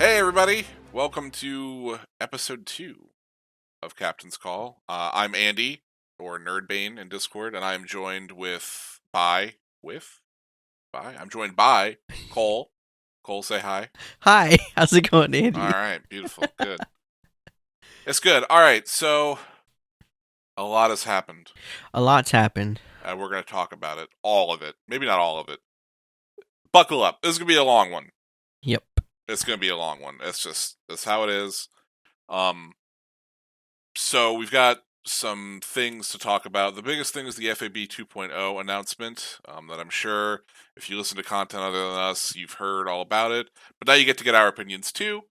Hey, everybody! Welcome to episode 2 of Captain's Call. I'm Andy, or Nerdbane in Discord, and I'm joined I'm joined by Cole. Cole, say hi. Hi, how's it going, Andy? Alright, beautiful, good. It's good. Alright, so a lot has happened. A lot's happened. We're going to talk about it. All of it. Maybe not all of it. Buckle up. This is going to be a long one. Yep. It's going to be a long one. That's how it is. So we've got some things to talk about. The biggest thing is the F.A.B 2.0 announcement that I'm sure if you listen to content other than us, you've heard all about it. But now you get to get our opinions too,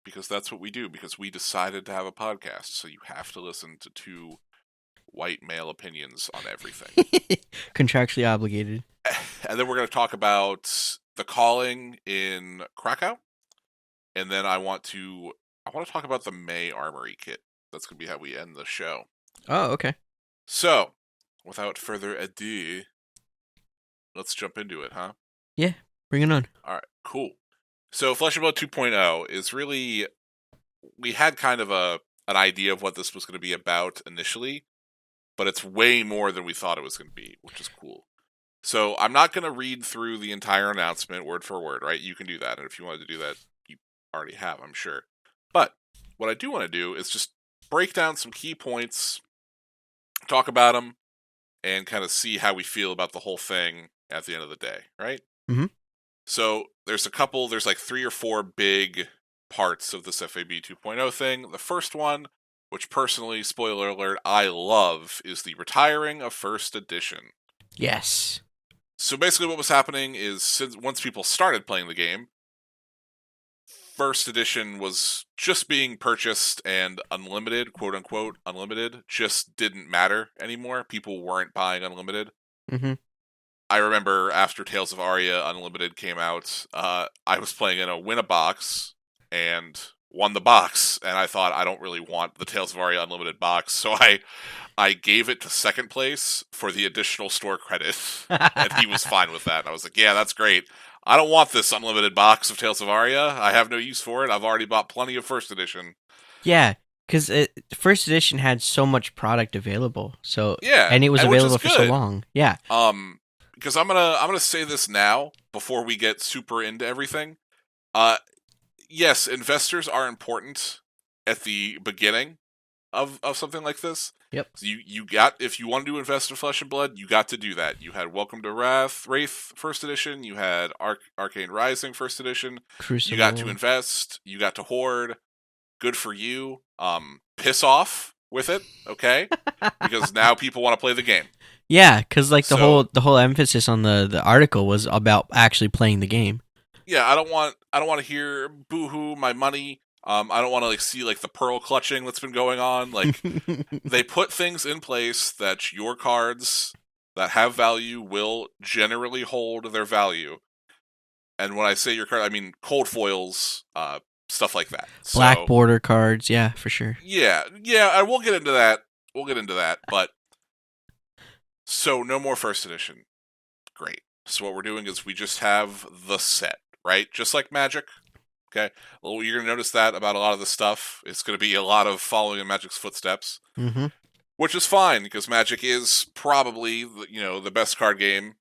because that's what we do, because we decided to have a podcast. So you have to listen to two white male opinions on everything. Contractually obligated. And then we're going to talk about the calling in Krakow. And then I want to talk about the May Armory kit. That's going to be how we end the show. Oh, okay. So, without further ado, let's jump into it, huh? Yeah, bring it on. Alright, cool. So, Flesh and Blood 2.0 is really... We had kind of an idea of what this was going to be about initially, but it's way more than we thought it was going to be, which is cool. So, I'm not going to read through the entire announcement word for word, right? You can do that, and if you wanted to do that, you already have, I'm sure. But, what I do want to do is just break down some key points, talk about them, and kind of see how we feel about the whole thing at the end of the day, right? Mm-hmm. So there's like 3 or 4 big parts of this FAB 2.0 thing. The first one, which personally, spoiler alert, I love, is the retiring of First Edition. Yes. So basically what was happening is, once people started playing the game, First Edition was just being purchased, and unlimited, quote-unquote unlimited, just didn't matter anymore. People weren't buying unlimited. Mm-hmm. I remember after Tales of Aria Unlimited came out, I was playing in a win-a-box, and won the box, and I thought, I don't really want the Tales of Aria Unlimited box, so I gave it to second place for the additional store credit, and he was fine with that. And I was like, yeah, that's great. I don't want this unlimited box of Tales of Aria. I have no use for it. I've already bought plenty of First Edition. Yeah, because first edition had so much product available, Yeah, and it was and which is available for so good. long. Yeah. Because I'm gonna say this now before we get super into everything. Yes, investors are important at the beginning of something like this. Yep. So you got, if you wanted to invest in Flesh and Blood, you got to do that. You had Welcome to Wraith First Edition. You had Arcane Rising First Edition. Crucible. You got to invest. You got to hoard. Good for you. Piss off with it, okay? Because now people want to play the game. Yeah, because like So, the whole emphasis on the article was about actually playing the game. yeah, I don't want to hear boo-hoo, my money. I don't want to see the pearl clutching that's been going on. They put things in place that your cards that have value will generally hold their value. And when I say your card, I mean cold foils, stuff like that. Black So, border cards, yeah, for sure. yeah, and we'll get into that. But so no more First Edition. Great. So what we're doing is we just have the set, right? Just like Magic. Okay. Well, you're gonna notice that about a lot of the stuff. It's gonna be a lot of following in Magic's footsteps, Mm-hmm. which is fine because Magic is probably the best card game,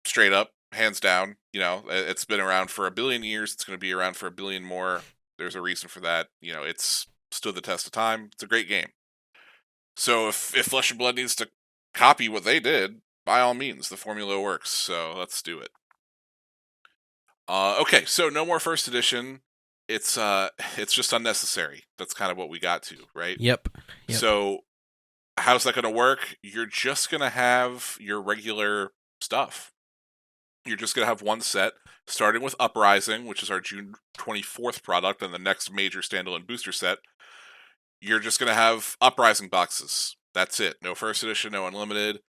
straight up, hands down. It's been around for 1 billion years. It's gonna be around for 1 billion more. There's a reason for that. It's stood the test of time. It's a great game. So if Flesh and Blood needs to copy what they did, by all means, the formula works. So let's do it. Okay, so no more First Edition. It's just unnecessary. That's kind of what we got to, right? Yep. So how's that going to work? You're just going to have your regular stuff. You're just going to have one set, starting with Uprising, which is our June 24th product, and the next major standalone booster set. You're just going to have Uprising boxes. That's it. No First Edition, no Unlimited.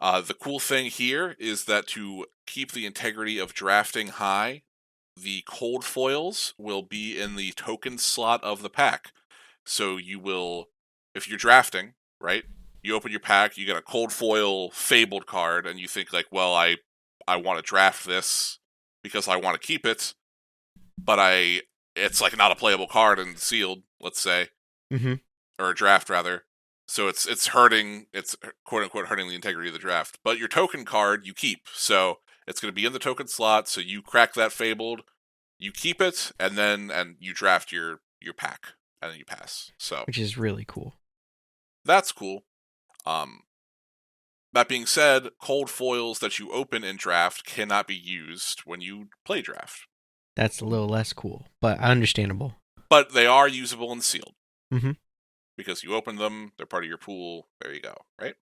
The cool thing here is that to keep the integrity of drafting high, the cold foils will be in the token slot of the pack. So you will, if you're drafting, right, you open your pack, you get a cold foil Fabled card, and you think well, I want to draft this because I want to keep it, but I it's like not a playable card and sealed, let's say, Mm-hmm. or a draft rather. So it's hurting, it's quote unquote hurting the integrity of the draft. But your token card you keep, so it's going to be in the token slot. So you crack that Fabled, you keep it, and you draft your pack, and then you pass. So Which is really cool. that's cool. Um, that being said, cold foils that you open in draft cannot be used when you play draft, That's a little less cool, but understandable. but they are usable and sealed Mm-hmm. because you open them. They're part of your pool. There you go. Right.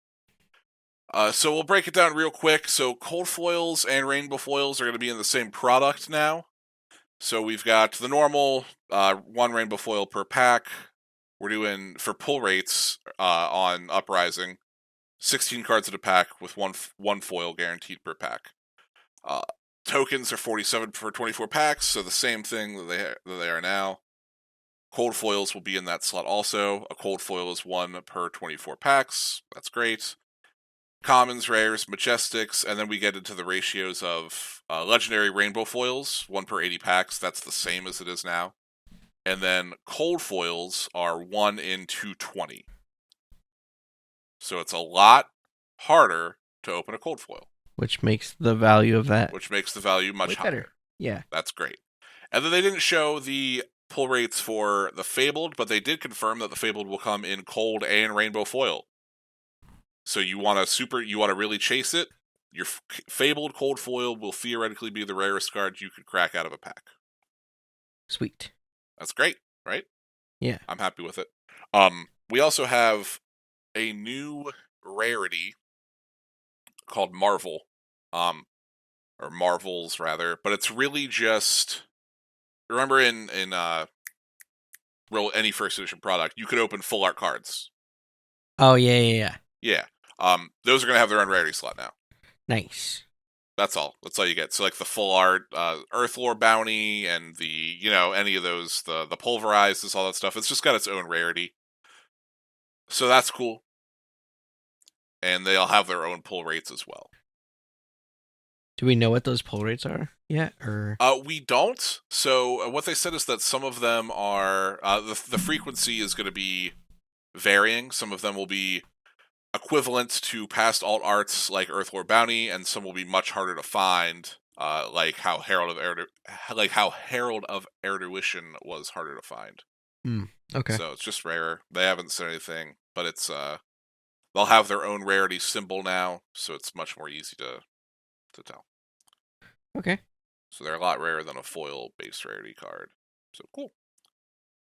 So we'll break it down real quick. So cold foils and rainbow foils are going to be in the same product now. So we've got the normal one rainbow foil per pack. We're doing for pull rates on Uprising, 16 cards in a pack with one foil guaranteed per pack. Uh, Tokens are 47 for 24 packs, so the same thing that they are now. Cold foils will be in that slot also. A cold foil is 1 per 24 packs. That's great. Commons, rares, majestics, and then we get into the ratios of legendary rainbow foils, 1 per 80 packs. That's the same as it is now. And then cold foils are 1 in 220. So it's a lot harder to open a cold foil, Which makes the value of that which makes the value much way higher. better. Yeah. That's great. And then they didn't show the pull rates for the Fabled, but they did confirm that the Fabled will come in cold and rainbow foil. So you want to really chase it. Your Fabled cold foil will theoretically be the rarest card you could crack out of a pack. Sweet. That's great, right? Yeah. I'm happy with it. We also have a new rarity called Marvel, or Marvels rather, but it's really just, remember in any first edition product, you could open full art cards. Oh yeah, yeah, yeah. Yeah. Those are gonna have their own rarity slot now. Nice. That's all. That's all you get. So like the full art Earthlore bounty and the any of those the pulverized, all that stuff. It's just got its own rarity. So that's cool. And they all have their own pull rates as well. Do we know what those pull rates are yet, or? We don't. So what they said is that some of them are the frequency is going to be varying. Some of them will be equivalent to past alt arts like Earthlore Bounty, and some will be much harder to find, like how Herald of Erudition was harder to find. Okay. So it's just rarer. They haven't said anything, but it's they'll have their own rarity symbol now, so it's much more easy to tell. Okay. So they're a lot rarer than a foil-based rarity card. So cool.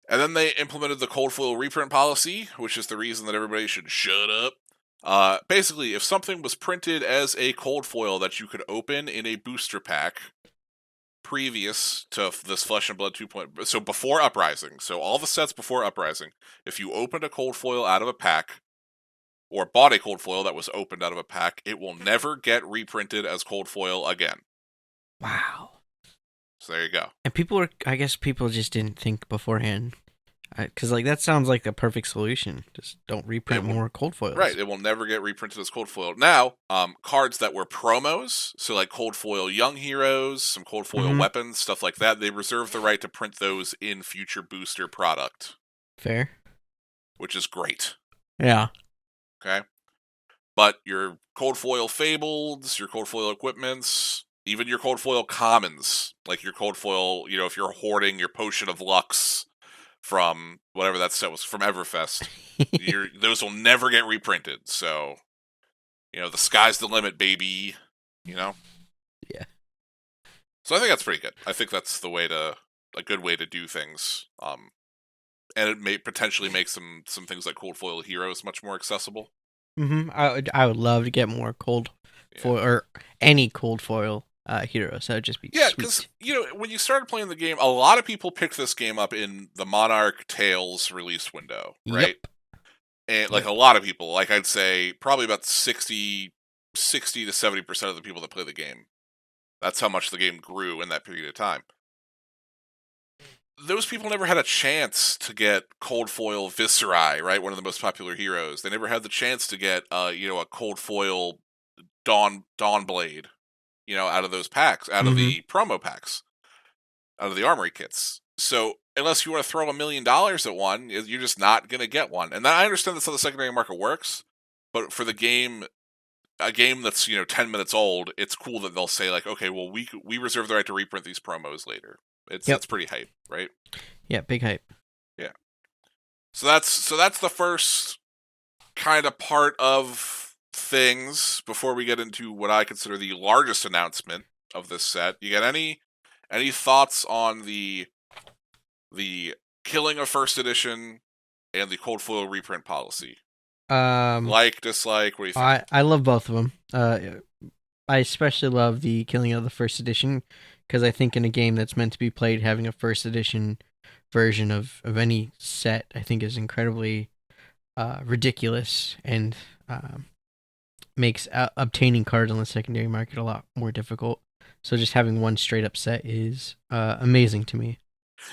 And then they implemented the cold foil reprint policy, which is the reason that everybody should shut up. Basically, if something was printed as a cold foil that you could open in a booster pack previous to this Flesh and Blood 2.0, so before Uprising, so all the sets before Uprising, if you opened a cold foil out of a pack, or bought a cold foil that was opened out of a pack, it will never get reprinted as cold foil again. Wow. So there you go. And I guess people just didn't think beforehand. Because that sounds like the perfect solution. Just don't reprint more cold foils. Right, it will never get reprinted as cold foil. Now, cards that were promos, so like cold foil young heroes, some cold foil weapons, stuff like that, they reserve the right to print those in future booster product. Fair. Which is great. Yeah. Okay? But your cold foil fableds, your cold foil equipments, even your cold foil commons, like your cold foil, if you're hoarding your potion of Lux from whatever that set was from Everfest, those will never get reprinted. So, the sky's the limit, baby. Yeah. So I think that's pretty good. I think that's a good way to do things. And it may potentially make some things like cold foil heroes much more accessible. I would love to get more cold foil or any cold foil heroes. That would just be sweet. Because when you started playing the game, a lot of people picked this game up in the Monarch Tales release window, right? Yep. And a lot of people, like I'd say, probably about 60 to 70% of the people that play the game. That's how much the game grew in that period of time. Those people never had a chance to get cold foil Viserai, right? One of the most popular heroes. They never had the chance to get, a cold foil Dawnblade, out of those packs, out of the promo packs, out of the armory kits. So unless you want to throw $1,000,000 at one, you're just not going to get one. And I understand that's how the secondary market works, but for a game that's 10 minutes old, it's cool that they'll say like, okay, well we reserve the right to reprint these promos later. It's Yep. pretty hype, right? Yeah, big hype. Yeah. So that's the first kind of part of things before we get into what I consider the largest announcement of this set. You got any thoughts on the killing of first edition and the cold foil reprint policy? Um, Like, dislike, what do you think? I love both of them. I especially love the killing of the first edition because I think in a game that's meant to be played, having a first edition version of any set, I think is incredibly ridiculous and makes obtaining cards on the secondary market a lot more difficult. So just having one straight up set is amazing to me.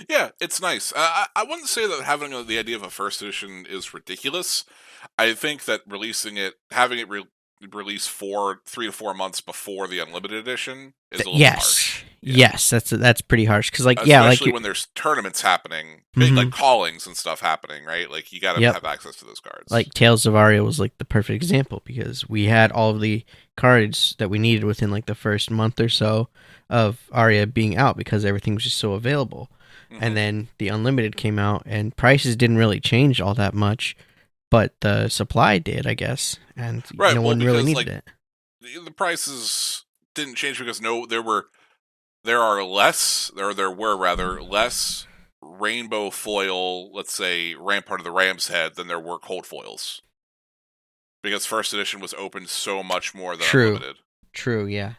Yeah, it's nice. I wouldn't say that having the idea of a first edition is ridiculous. I think that having it release 3 to 4 months before the unlimited edition is a little bit harsh. Yes, that's pretty harsh because Especially when there's tournaments happening, big like Mhm. callings and stuff happening, right? Like you got to Yep. have access to those cards. Like Tales of Aria was like the perfect example because we had all of the cards that we needed within like the first month or so of Aria being out because everything was just so available. And then the unlimited came out and prices didn't really change all that much, but the supply did, I guess, and Right. no Well, one really because needed like it. the prices didn't change because there were rather less rainbow foil, let's say Rampart of the Ram's Head, than there were cold foils because first edition was opened so much more than True. unlimited. True, yeah.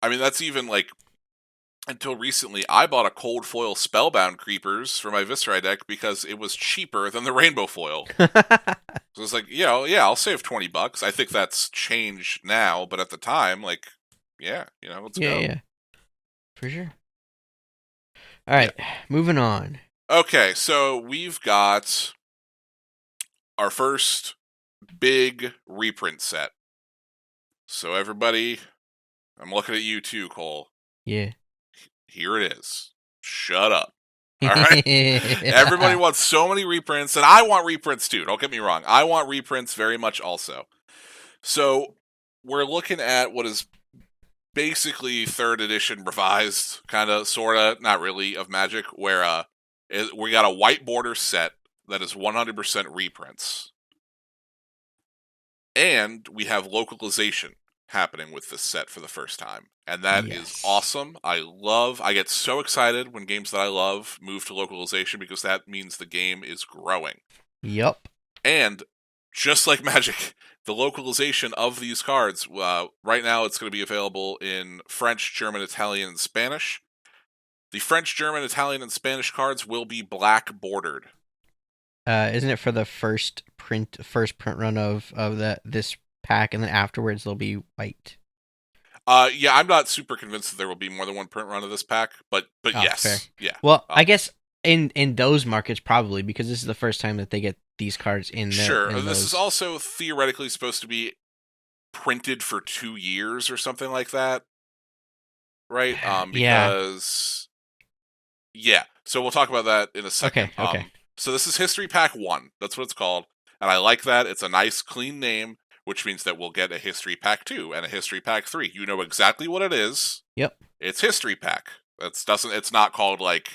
I mean, that's even like until recently. I bought a cold foil Spellbound Creepers for my Viserai deck because it was cheaper than the rainbow foil. So it's like, yeah, I'll save $20. I think that's changed now, but at the time, like, yeah, let's Yeah, go. yeah. For sure. All right, moving on. Okay, so we've got our first big reprint set. So everybody, I'm looking at you too, Cole. Yeah. Here it is. Shut up. All right? Everybody wants so many reprints, and I want reprints too. Don't get me wrong. I want reprints very much also. So we're looking at what is basically third edition revised, kind of, sort of, not really, of Magic, where we got a white border set that is 100% reprints. And we have localization happening with this set for the first time. And that is awesome. I get so excited when games that I love move to localization because that means the game is growing. Yep. And just like Magic, the localization of these cards, right now it's going to be available in French, German, Italian, and Spanish. The French, German, Italian, and Spanish cards will be black bordered. Isn't it for the first print run of this pack, and then afterwards they'll be white? Yeah, I'm not super convinced that there will be more than one print run of this pack, but yes, fair. yeah. Well, I guess in those markets probably because this is the first time that they get these cards in there. Sure, in this those. is also theoretically supposed to be printed for 2 years or something like that, right? Because yeah. So we'll talk about that in a second. Okay. So this is History Pack 1. That's what it's called. And I like that. It's a nice, clean name, which means that we'll get a History Pack 2 and a History Pack 3. You know exactly what it is. Yep. It's History Pack. It's not called like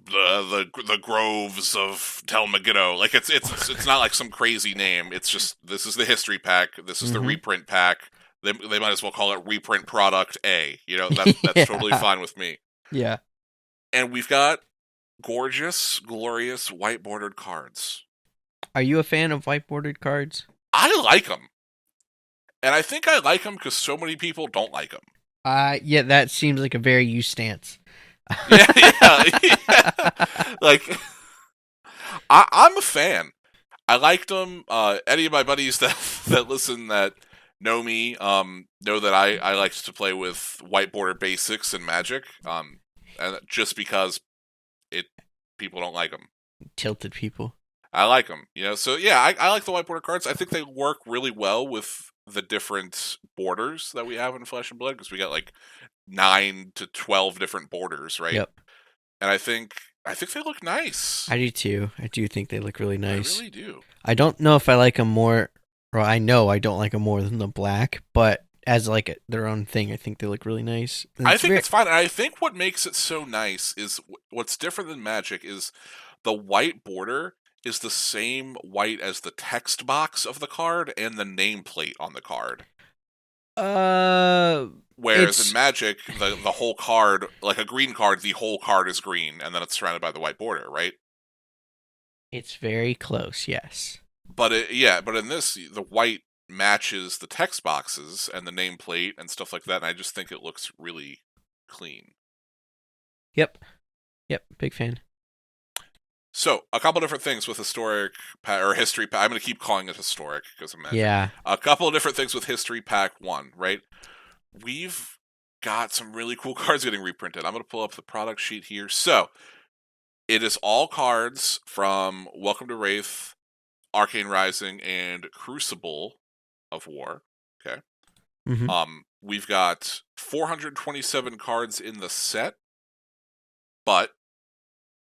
the Groves of Tel Megiddo. Like it's not like some crazy name. It's just this is the History Pack. This is the reprint pack. They might as well call it Reprint Product A. That's totally fine with me. Yeah. And we've got gorgeous, glorious white bordered cards. Are you a fan of white bordered cards? I like them. And I think I like them because so many people don't like them. Yeah, that seems like a very you stance. yeah. Like, I'm a fan. I liked them. Any of my buddies that listen that know me know that I like to play with white border basics and Magic. And just because people don't like them. Tilted people. I like them, So yeah, I like the white border cards. I think they work really well with the different borders that we have in Flesh and Blood because we got like 9 to 12 different borders, right? Yep. and I think they look nice. I do too. I do think they look really I nice. really do. I don't know if I like them more, or I know I don't like them more than the black, but as like their own thing, I think they look really nice. And I it's think very it's fine. And I think what makes it so nice is what's different than Magic is the white border is the same white as the text box of the card and the nameplate on the card. uh, Whereas in it's Magic, the whole card, like a green card, the whole card is green, and then it's surrounded by the white border, right? it's very close. Yes. But in this, the white matches the text boxes and the nameplate and stuff like that, and I just think it looks really clean. Yep. Yep. Big fan. So, a couple different things with historic or history pack. I'm going to keep calling it historic because of Magic. Yeah. A couple of different things with history pack 1, right? We've got some really cool cards getting reprinted. I'm going to pull up the product sheet here. So, it is all cards from Welcome to Wraith, Arcane Rising, and Crucible of War. Okay. Mm-hmm. We've got 427 cards in the set, but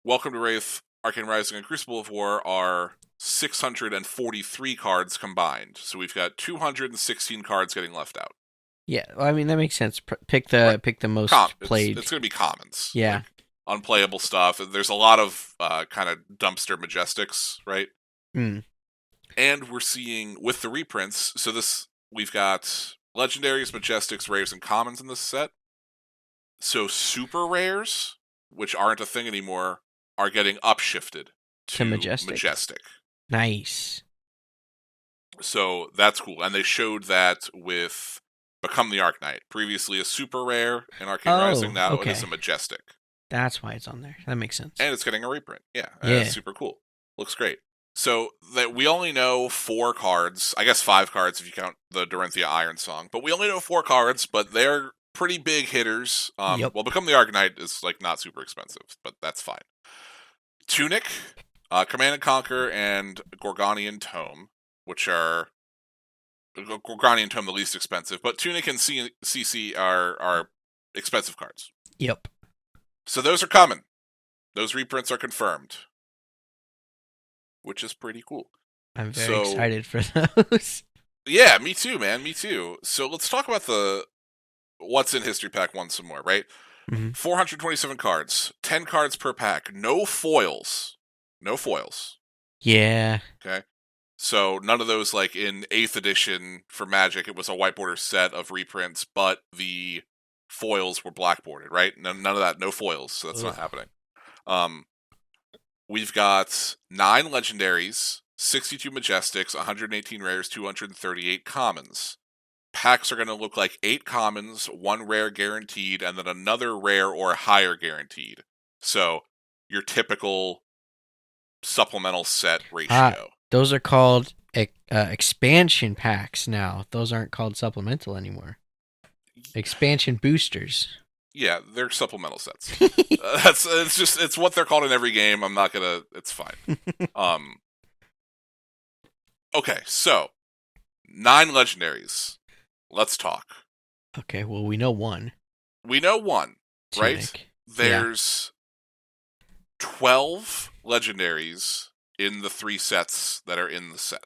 Welcome to Wraith, Arcane Rising, and Crucible of War are 643 cards combined. So we've got 216 cards getting left out. Yeah. Well, I mean that makes sense. Pick Right. the most played. It's going to be commons. Yeah. Like unplayable stuff. There's a lot of kind of dumpster majestics, right? Mm. And we're seeing with the reprints. So we've got legendaries, majestics, rares, and commons in this set. So super rares, which aren't a thing anymore, are getting upshifted to majestic. Nice. So that's cool. And they showed that with Become the Arc Knight. Previously a super rare in Arcane Rising, now okay. it is a majestic. That's why it's on there. That makes sense. And it's getting a reprint. Yeah. Yeah. It's super cool. Looks great. So that we only know 4 cards, I guess 5 cards if you count the Dorinthia Iron Song, but we only know 4 cards, but they're pretty big hitters. Yep. Well, Become the Arc Knight is like not super expensive, but that's fine. Tunic, Command and Conquer, and Gorgonian Tome, which are Gorgonian Tome the least expensive, but Tunic and CC are expensive cards. Yep. So those are coming. Those reprints are confirmed, which is pretty cool. I'm very excited for those. Yeah, me too, man. Me too. So let's talk about what's in History Pack 1 some more, right? Mm-hmm. 427 cards, 10 cards per pack, no foils. No foils. Yeah. Okay. So none of those, like in 8th edition for Magic, it was a white border set of reprints, but the foils were black bordered, right? None of that, no foils, so that's not happening. We've got 9 legendaries, 62 majestics, 118 rares, 238 commons. Packs are going to look like 8 commons, 1 rare guaranteed, and then another rare or higher guaranteed. So your typical supplemental set ratio. Those are called expansion packs now. Those aren't called supplemental anymore. Expansion boosters. Yeah, they're supplemental sets. It's what they're called in every game. I'm not gonna. It's fine. Okay, so 9 legendaries. Let's talk. Okay, well we know one. We know one, Tunic. right? There's 12 legendaries in the 3 sets that are in the set.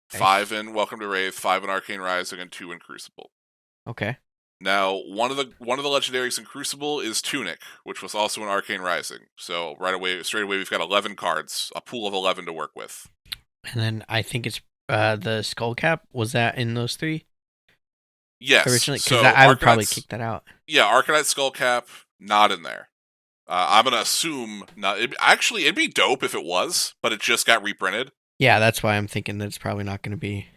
5 in Welcome to Wraith, 5 in Arcane Rising, and 2 in Crucible. Okay. Now, one of the legendaries in Crucible is Tunic, which was also in Arcane Rising. So straight away, we've got 11 cards, a pool of 11 to work with. And then I think it's the Skull Cap. Was that in those 3? Yes. Originally, because I would probably kick that out. Yeah, Arcanite Skull Cap, not in there. I'm gonna assume not. It'd be dope if it was, but it just got reprinted. Yeah, that's why I'm thinking that it's probably not going to be.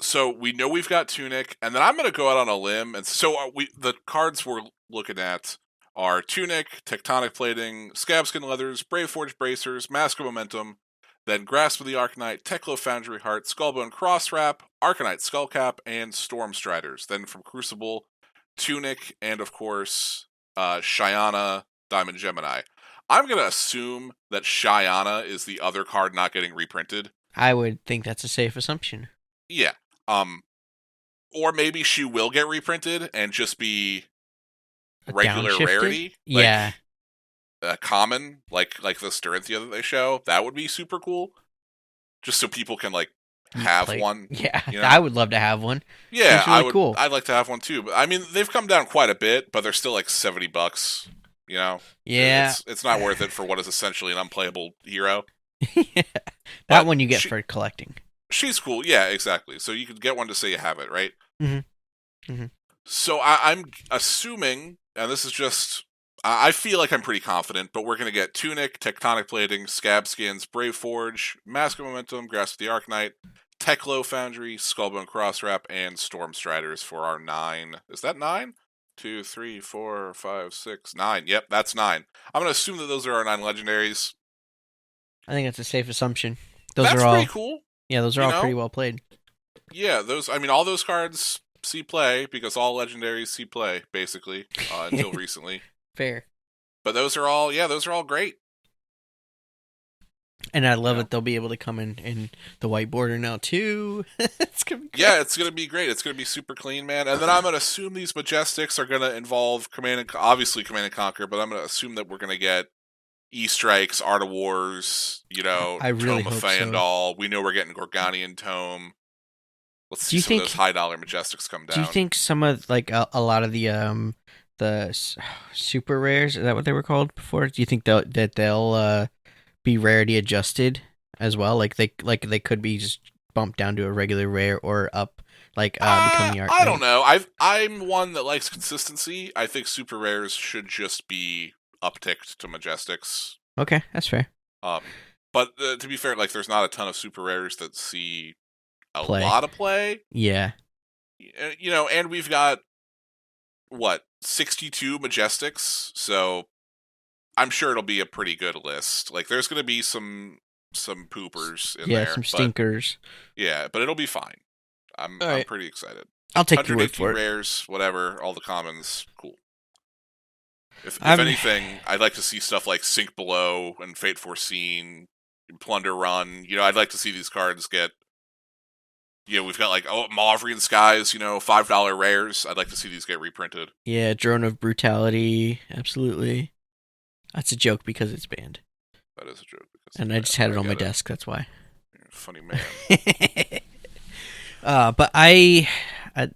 So we know we've got Tunic, and then I'm gonna go out on a limb, and so the cards we're looking at are Tunic, Tectonic Plating, Scabskin Leathers, Brave Forge Bracers, Mask of Momentum, then Grasp of the Arcanite, Teklo Foundry Heart, Skullbone Crosswrap, Arcanite Skullcap, and Storm Striders. Then from Crucible, Tunic, and of course, Shyana, Diamond Gemini. I'm going to assume that Shyana is the other card not getting reprinted. I would think that's a safe assumption. Yeah. Or maybe she will get reprinted and just be regular rarity. Yeah. common, like the Styrinthia that they show. That would be super cool. Just so people can like have Play. one, Yeah, you know? I would love to have one. Yeah, Seems I really would. cool. I'd like to have one too. But I mean, they've come down quite a bit, but they're still like $70. You know, Yeah. it's not worth it for what is essentially an unplayable hero. That But one you get for collecting. she's cool. Yeah, exactly. So you could get one to say you have it, right? Hmm. Hmm. So I'm assuming, and this is just, I feel like I'm pretty confident, but we're going to get Tunic, Tectonic Plating, Scab Skins, Brave Forge, Mask of Momentum, Grasp of the Arcanite, Teklo Foundry, Skullbone Crosswrap, and Storm Striders for our 9. Is that 9? 2, 3, 4, 5, 6, 9. Yep, that's 9. I'm going to assume that those are our 9 legendaries. I think that's a safe assumption. Those That's are pretty all. cool, Yeah, those are you all pretty know? well played. Yeah, those, I mean, all those cards see play because all legendaries see play, basically, until recently. Fair. But those are all, yeah, those are all great. And I love Yeah. it. They'll be able to come in the white border now too. It's gonna be great. Yeah, it's gonna be great. It's gonna be super clean, man. And then I'm gonna assume these Majestics are gonna involve obviously Command and Conquer, but I'm gonna assume that we're gonna get E-Strikes, Art of Wars, I really Tome of hope so. Fandal. We know we're getting Gorganian Tome. Let's Do see you some of think? those high dollar Majestics come Do you down. think some of like a lot of super rares, is that what they were called before? Do you think they'll be rarity adjusted as well? Like they could be just bumped down to a regular rare or up becoming the I don't Arcanite. know. I'm one that likes consistency. I think super rares should just be upticked to Majestics. Okay, that's fair. Um, but to be fair, like there's not a ton of super rares that see a Play. lot of play. Yeah. And we've got what 62 Majestics, so I'm sure it'll be a pretty good list. Like there's going to be some poopers in there, Some but stinkers. yeah, but it'll be fine. I'm pretty excited. I'll take your word 118 for it. rares, whatever, all the commons, cool. If I'm- anything, I'd like to see stuff like Sink Below and Fate Foreseen, Plunder Run. I'd like to see these cards get. We've got like Mauvrian Skies, $5 rares. I'd like to see these get reprinted. Yeah, Drone of Brutality, absolutely. That's a joke because it's banned. That is a joke. And I just had it on my desk, that's why. You're a funny man. But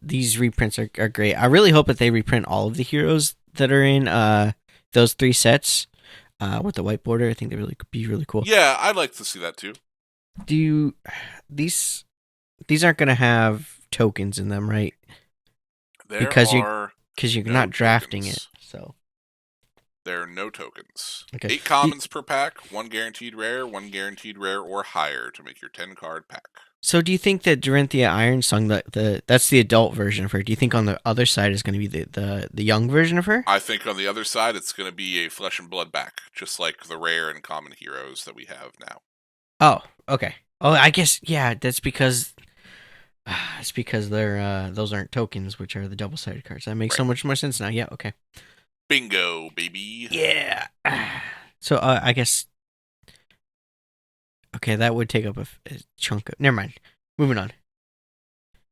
these reprints are great. I really hope that they reprint all of the heroes that are in those 3 sets with the white border. I think they really could be really cool. Yeah, I'd like to see that too. These aren't going to have tokens in them, right? Because you're not drafting it. So there are no tokens. Okay. 8 commons per pack, 1 guaranteed rare or higher to make your 10-card pack. So do you think that Dorinthia Ironsong, that's the adult version of her? Do you think on the other side is going to be the young version of her? I think on the other side it's going to be a flesh and blood back, just like the rare and common heroes that we have now. Oh, okay. Oh, I guess that's because it's because they're those aren't tokens, which are the double-sided cards. That makes so much more sense now. Yeah, okay. Bingo, baby. Yeah. So I guess. Okay, that would take up a chunk of. Never mind. Moving on.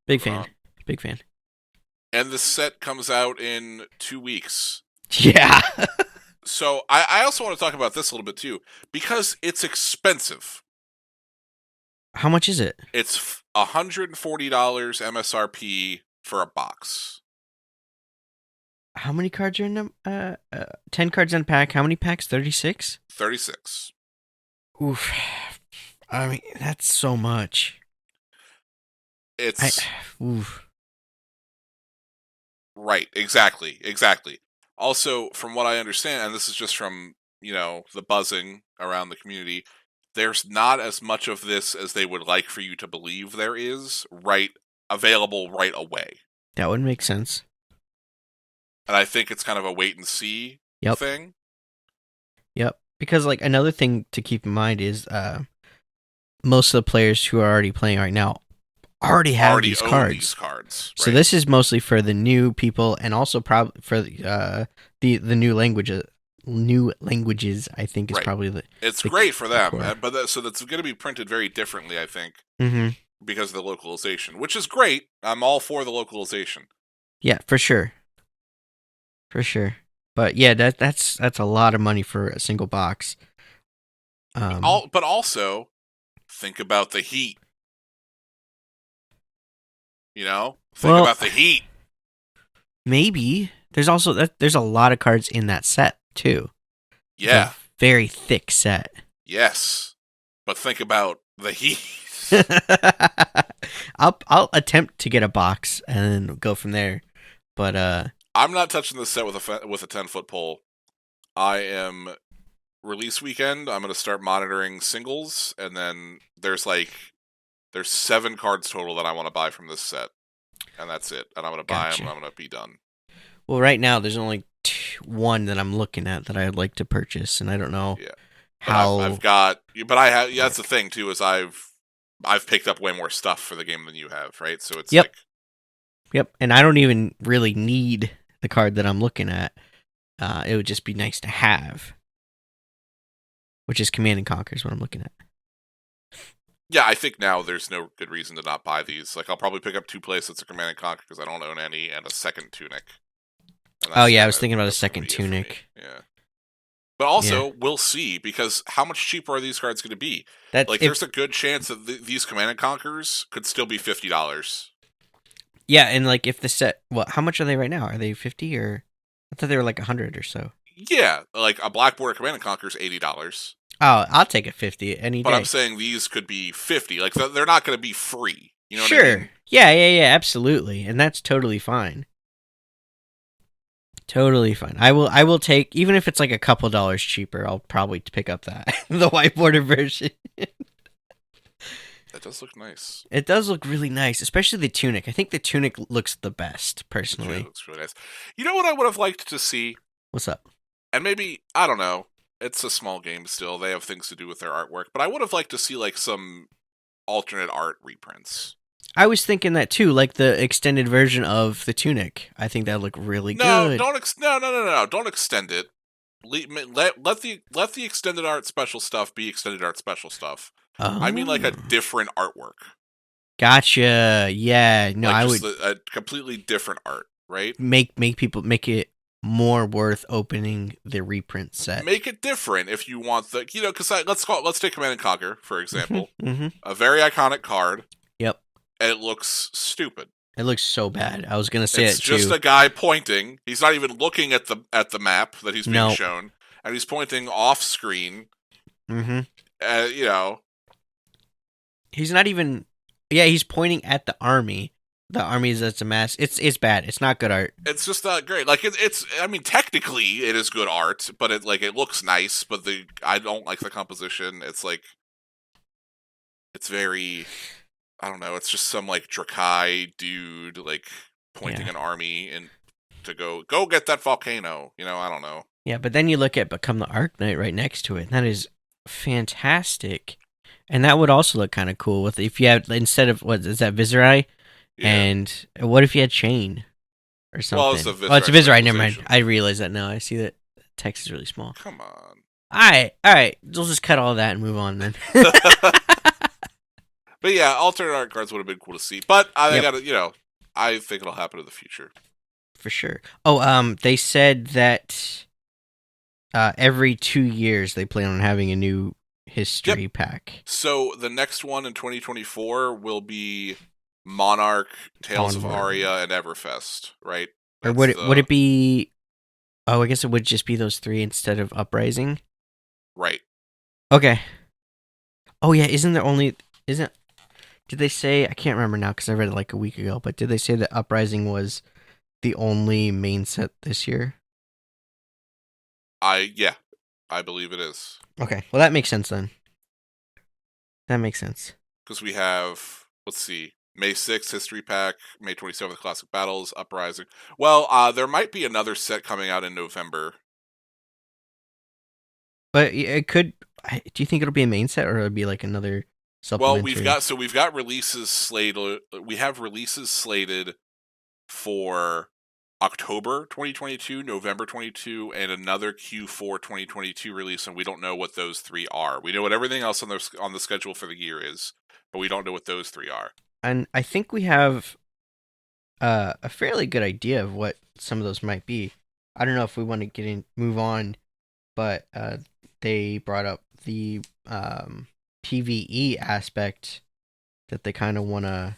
Big fan. Big fan. And the set comes out in 2 weeks. Yeah. So I also want to talk about this a little bit too, because it's expensive. How much is it? It's $140 MSRP for a box. How many cards are in them? 10 cards in a pack. How many packs? 36? 36. Oof. I mean, that's so much. Oof. Right, exactly. Also, from what I understand, and this is just from, the buzzing around the community, there's not as much of this as they would like for you to believe there is available right away. That would make sense. And I think it's kind of a wait and see thing. Yep. Because another thing to keep in mind is most of the players who are already playing right now already have these cards. Right? So this is mostly for the new people and also probably for the new languages. New languages, I think, is probably it's great for them, but so that's going to be printed very differently, I think, because of the localization, which is great. I'm all for the localization. Yeah, for sure. But yeah, that's a lot of money for a single box. But also think about the heat. Think Well, about the heat. maybe there's a lot of cards in that set too. It's a Yeah. very thick set. Yes. But think about the heat. I'll attempt to get a box and then go from there. But I'm not touching this set with a 10-foot pole. I am release weekend. I'm going to start monitoring singles, and then there's 7 cards total that I want to buy from this set, and that's it. And I'm going to buy them, and I'm going to be done. Well, right now there's only one that I'm looking at that I'd like to purchase, and I don't know how. I've got, but I have. Yeah, that's the thing too. Is I've picked up way more stuff for the game than you have, right? So it's Yep, and I don't even really need the card that I'm looking at. It would just be nice to have, which is Command and Conquer is what I'm looking at. Yeah, I think now there's no good reason to not buy these. Like, I'll probably pick up 2 playsets of Command and Conquer because I don't own any, and a second Tunic. Oh yeah, I was thinking about a second Tunic. Yeah. But also, we'll see, because how much cheaper are these cards going to be? There's a good chance that these Command and Conquers could still be $50. Yeah, and if the set, how much are they right now? Are they 50 or? I thought they were 100 or so. Yeah, like a Black Border Command and Conquer is $80. Oh, I'll take it 50 any day. But I'm saying these could be 50. Like, they're not going to be free. You know sure. what I mean? Yeah, absolutely, and that's totally fine. Totally fine. I will take, even if it's a couple dollars cheaper, I'll probably pick up that the white border version. That does look nice. It does look really nice, especially the Tunic. I think the Tunic looks the best, personally. It looks really nice. You know what I would have liked to see? What's up? And maybe, I don't know, it's a small game still. They have things to do with their artwork. But I would have liked to see some alternate art reprints. I was thinking that too, the extended version of the Tunic. I think that looked really good. No, don't extend it. Let the extended art special stuff be extended art special stuff. Oh. I mean, a different artwork. Gotcha. Yeah. No, I would a completely different art, right? Make it more worth opening the reprint set. Make it different if you want because let's take Command and Conquer for example. Mm-hmm. A very iconic card. Yep. And it looks stupid. It looks so bad. I was gonna say it's just a guy pointing. He's not even looking at the map that he's being shown, and he's pointing off screen. Mm-hmm. He's not even. Yeah, he's pointing at the army. The army that's a mass. It's bad. It's not good art. It's just not great. It's. I mean, technically, it is good art, but it looks nice. But I don't like the composition. It's it's very. I don't know. It's just some Drakai dude pointing an army and to go get that volcano. I don't know. Yeah, but then you look at Become the Arknight right next to it. And that is fantastic, and that would also look kind of cool with if you had instead of what is that Viserai, and what if you had Chain or something? Well, it's a Viserai. Never mind. I realize that now. I see that text is really small. Come on. All right. We'll just cut all that and move on then. But yeah, alternate art cards would have been cool to see. But I think it'll happen in the future. For sure. Oh, they said that every 2 years they plan on having a new history pack. So the next one in 2024 will be Monarch, Tales of Aria, and Everfest, right? Or would it be? Oh, I guess it would just be those 3 instead of Uprising. Right. Okay. Oh yeah, isn't? Did they say, I can't remember now because I read it a week ago, but did they say that Uprising was the only main set this year? I believe it is. Okay, well that makes sense then. That makes sense. Because we have, let's see, May 6th, History Pack, May 27th, Classic Battles, Uprising. Well, there might be another set coming out in November. But it could, do you think it'll be a main set or it'll be another... Well, we've got releases slated. We have releases slated for October 2022, November 22, and another Q4 2022 release, and we don't know what those 3 are. We know what everything else on the schedule for the year is, but we don't know what those 3 are. And I think we have a fairly good idea of what some of those might be. I don't know if we want to move on, but they brought up the PVE aspect that they kind of want to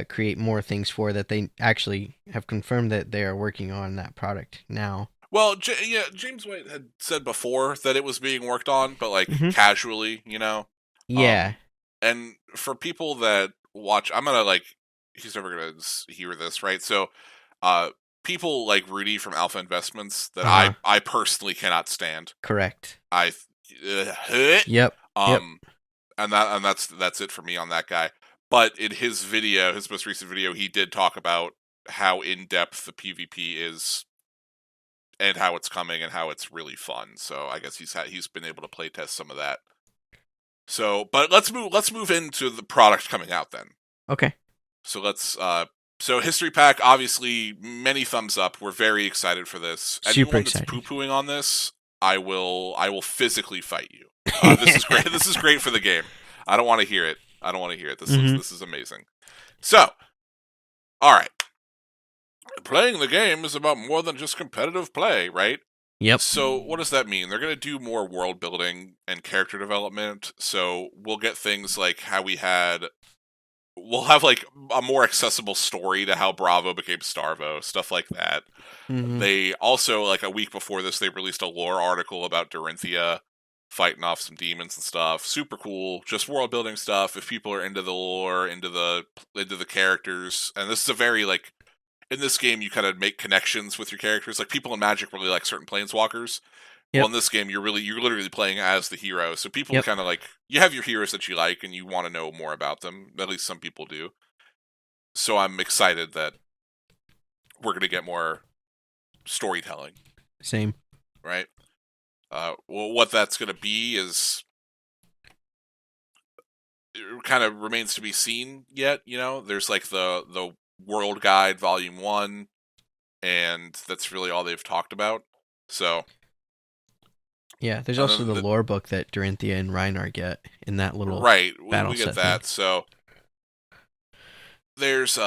create more things for, that they actually have confirmed that they are working on that product now. Well, yeah, James White had said before that it was being worked on, but like Hmm. casually, you know. Yeah. Um, and for people that watch, I'm gonna like, he's never gonna hear this, right? So, uh, people like Rudy from Alpha Investments that Uh huh. I personally cannot stand. Correct. I, Yep. Yep. um, and that's it for me on that guy. But in his video, his most recent video, he did talk about how in depth the PvP is and how it's coming and how it's really fun. So I guess he's been able to play test some of that. So, but let's move into the product coming out then. Okay. So so history pack, obviously many thumbs up. We're very excited for this. Super Anyone that's exciting. poo-pooing on this, I will physically fight you. This is great. This is great for the game. I don't want to hear it. I don't want to hear it. Hmm. This is amazing. So, all right. Playing the game is about more than just competitive play, right? Yep. So what does that mean? They're going to do more world building and character development. So we'll get things like we'll have like a more accessible story to how Bravo became Starvo, stuff like that. Hmm. They also, like a week before this, they released a lore article about Dorinthia fighting off some demons and stuff. Super cool, just world building stuff. If people are into the lore, into the characters, and this is a very like in this game, you kind of make connections with your characters. Like people in Magic really like certain planeswalkers. Well, Yep. in this game, you're literally playing as the hero. So people Yep. kind of like you have your heroes that you like, and you want to know more about them. At least some people do. So I'm excited that we're going to get more storytelling, Same. right? Well, what that's going to be is it kind of remains to be seen yet. You know, there's like the World Guide Volume 1, and that's really all they've talked about. So, Yeah. There's and also then the the, lore book that Dorinthia and Reinar get in that little right, battle we get set thing. that. So there's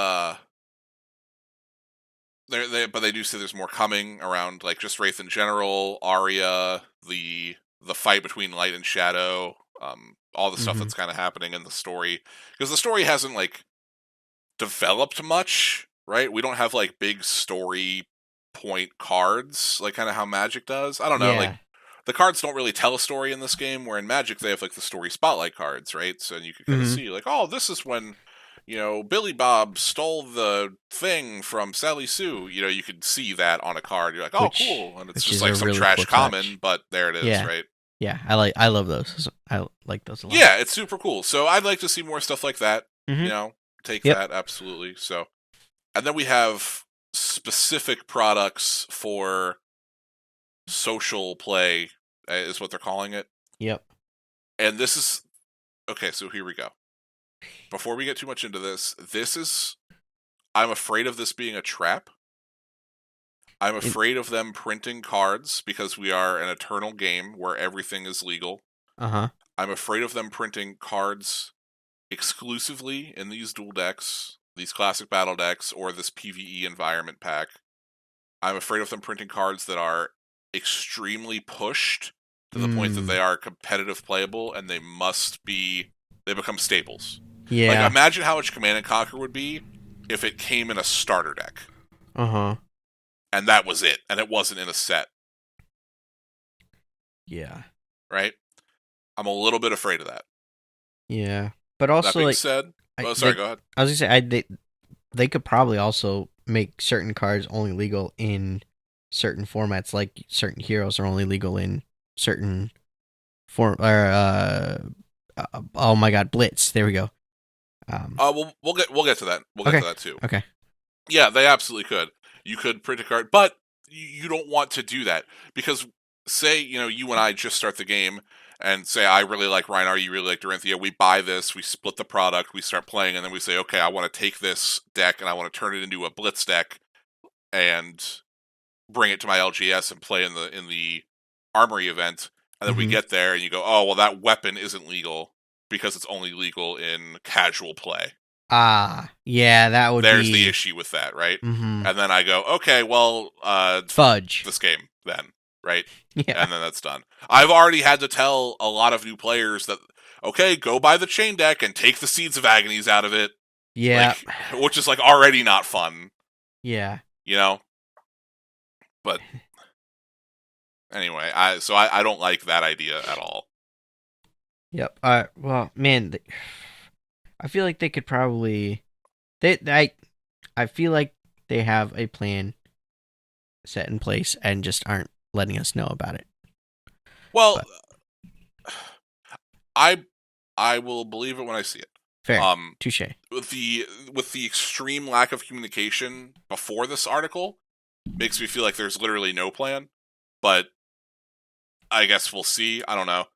but they do say there's more coming around, like just Wraith in general, Arya, the fight between Light and Shadow, all the stuff Hmm. that's kind of happening in the story, because the story hasn't like developed much, right? We don't have like big story point cards, like kind of how Magic does. I don't know, like Yeah. the cards don't really tell a story in this game, where in Magic they have like the story spotlight cards, right? So you can kind of Hmm. see like, oh, this is when Billy Bob stole the thing from Sally Sue. You could see that on a card. You're like, oh, Which cool, and it's which just is like a some really trash cool common, touch. but there it is, Yeah. right? Yeah. I love those. I like those a lot. Yeah, it's super cool. So I'd like to see more stuff like that. You Hmm. know, take Yep. that absolutely. So, and then we have specific products for social play, is what they're calling it. Yep. And this is okay. So here we go. Before we get too much into I'm afraid of this being a trap. I'm In, afraid of them printing cards because we are an eternal game where everything is legal. uh-huh. I'm afraid of them printing cards exclusively in these dual decks, these classic battle decks, or this PvE environment pack. I'm afraid of them printing cards that are extremely pushed to the point that Mm. they are competitive playable and they become staples. Like Yeah. imagine how much Command and Conquer would be if it came in a starter deck Uh-huh. and that was it, and it wasn't in a set, Yeah. right? I'm a little bit afraid of that. Yeah. But That also being like said, I oh sorry, they go ahead. I was gonna say they could probably also make certain cards only legal in certain formats, like certain heroes are only legal in certain form or oh my god, Blitz. There we go. Um We'll get to that. We'll get to okay. that too. Okay. Yeah, they absolutely could. You could print a card, but you don't want to do that because say you and I just start the game and say I really like Rhinar, you really like Dorinthia. We buy this, we split the product, we start playing, and then we say, okay, I want to take this deck and I want to turn it into a Blitz deck and bring it to my LGS and play in the Armory event. And then we Mhm. get there and you go, oh well, that weapon isn't legal because it's only legal in casual play. Yeah, that would There's the be issue with that, right? mm-hmm. And then I go, okay, well, Fudge. this game then, right? Yeah. And then that's done. I've already had to tell a lot of new players that, okay, go buy the chain deck and take the Seeds of Agonies out of it, Yeah. like, which is like already not fun, Yeah. you know. But anyway, I don't like that idea at all. Yep. Well, man, I feel like they could probably I feel like they have a plan set in place and just aren't letting us know about it. Well, But I I will believe it when I see it. fair. Um, Touche. with the extreme lack of communication before this article, makes me feel like there's literally no plan. But I guess we'll see. I don't know.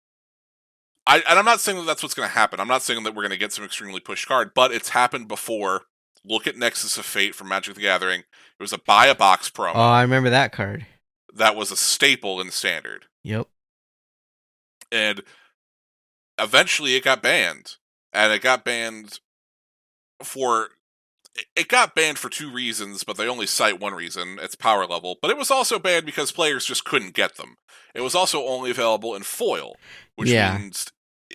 And I'm not saying that that's what's going to happen. I'm not saying that we're going to get some extremely pushed card, but it's happened before. Look at Nexus of Fate from Magic the Gathering. It was a buy a box Oh, promo I remember that card. that was a staple in Standard, Yep. and eventually it got banned. And it got banned for two reasons, but they only cite one reason. It's power level. But it was also banned because players just couldn't get them. It was also only available in foil, which Yeah. means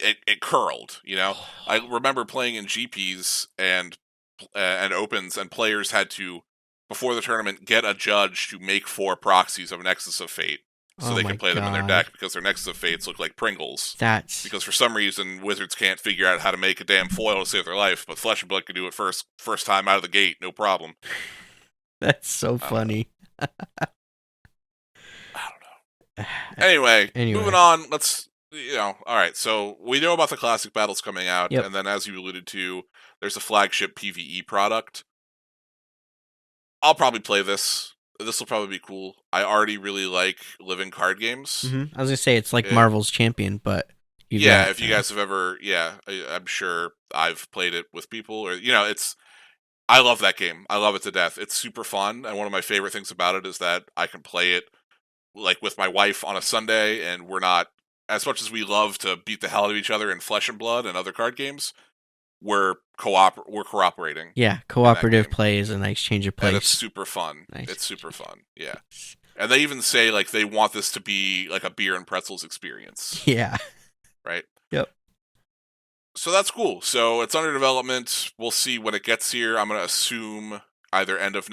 it curled. You know, I remember playing in GPs and opens, and players had to, before the tournament, get a judge to make 4 proxies of Nexus of Fate so Oh they my could play them in their god. deck, because their Nexus of Fates look like Pringles. That's Because for some reason, Wizards can't figure out how to make a damn foil to save their life, but Flesh and Blood can do it first time out of the gate, no problem. that's so I don't know. funny. I don't know. Anyway, Anyway. moving on. Let's, all right. So we know about the classic battles coming out, Yep. and then as you alluded to, there's a flagship PvE product. I'll probably play this. This will probably be cool. I already really like living card games. Mm-hmm. I was gonna say it's like Marvel's Champion, but yeah, if you guys have ever, I'm sure I've played it with people, or it's. I love that game. I love it to death. It's super fun, and one of my favorite things about it is that I can play it like with my wife on a Sunday, and we're not, as much as we love to beat the hell out of each other in Flesh and Blood and other card games, we're cooperating. Yeah, cooperative play is a nice change of pace. And it's super fun. Nice. It's super fun. Yeah. And they even say like they want this to be like a beer and pretzels experience. Yeah. Right? Yep. So that's cool. So it's under development. We'll see when it gets here. I'm going to assume either end of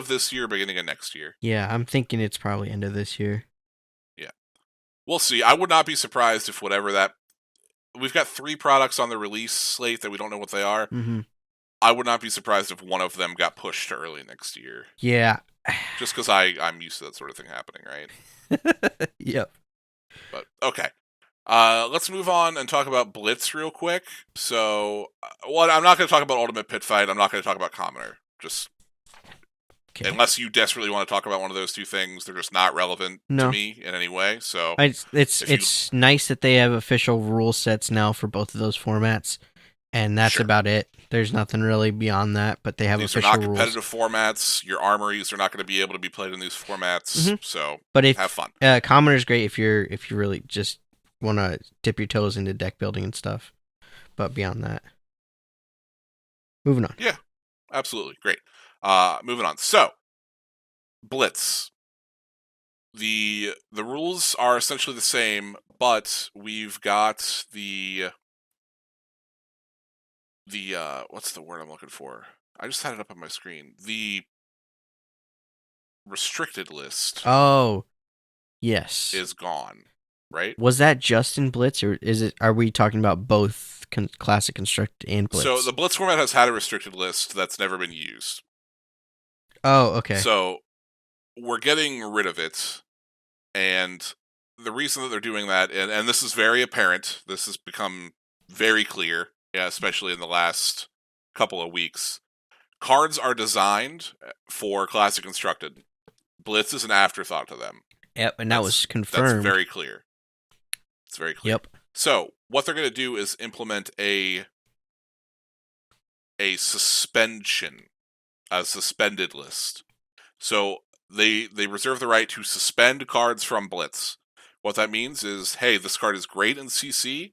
this year, beginning of next year. Yeah, I'm thinking it's probably end of this year. Yeah. We'll see. I would not be surprised if whatever that... We've got 3 products on the release slate that we don't know what they are. Mm-hmm. I would not be surprised if one of them got pushed to early next year. Yeah. Just because I'm used to that sort of thing happening, right? Yep. But, okay. Let's move on and talk about Blitz real quick. So, I'm not going to talk about Ultimate Pit Fight. I'm not going to talk about Commoner. Just... Okay. Unless you desperately want to talk about one of those 2 things, they're just not relevant to me in any way. So it's nice that they have official rule sets now for both of those formats, and that's about it. There's nothing really beyond that, but they have these official rules. These are not competitive formats. Your armories are not going to be able to be played in these formats. Mm-hmm. So, but have fun. Commoner is great if you really just want to dip your toes into deck building and stuff. But beyond that, moving on. Yeah, absolutely great. Moving on. So, Blitz. The rules are essentially the same, but we've got the what's the word I'm looking for? I just had it up on my screen. The restricted list. Oh, yes, is gone. Right? Was that just in Blitz, or is it? Are we talking about both Classic Construct and Blitz? So the Blitz format has had a restricted list that's never been used. Oh, okay. So we're getting rid of it, and the reason that they're doing that, and this is very apparent, this has become very clear, especially in the last couple of weeks. Cards are designed for Classic Constructed. Blitz is an afterthought to them. Yep, and that was confirmed. That's very clear. It's very clear. Yep. So what they're going to do is implement a suspension, a suspended list. So they reserve the right to suspend cards from Blitz. What that means is, hey, this card is great in CC,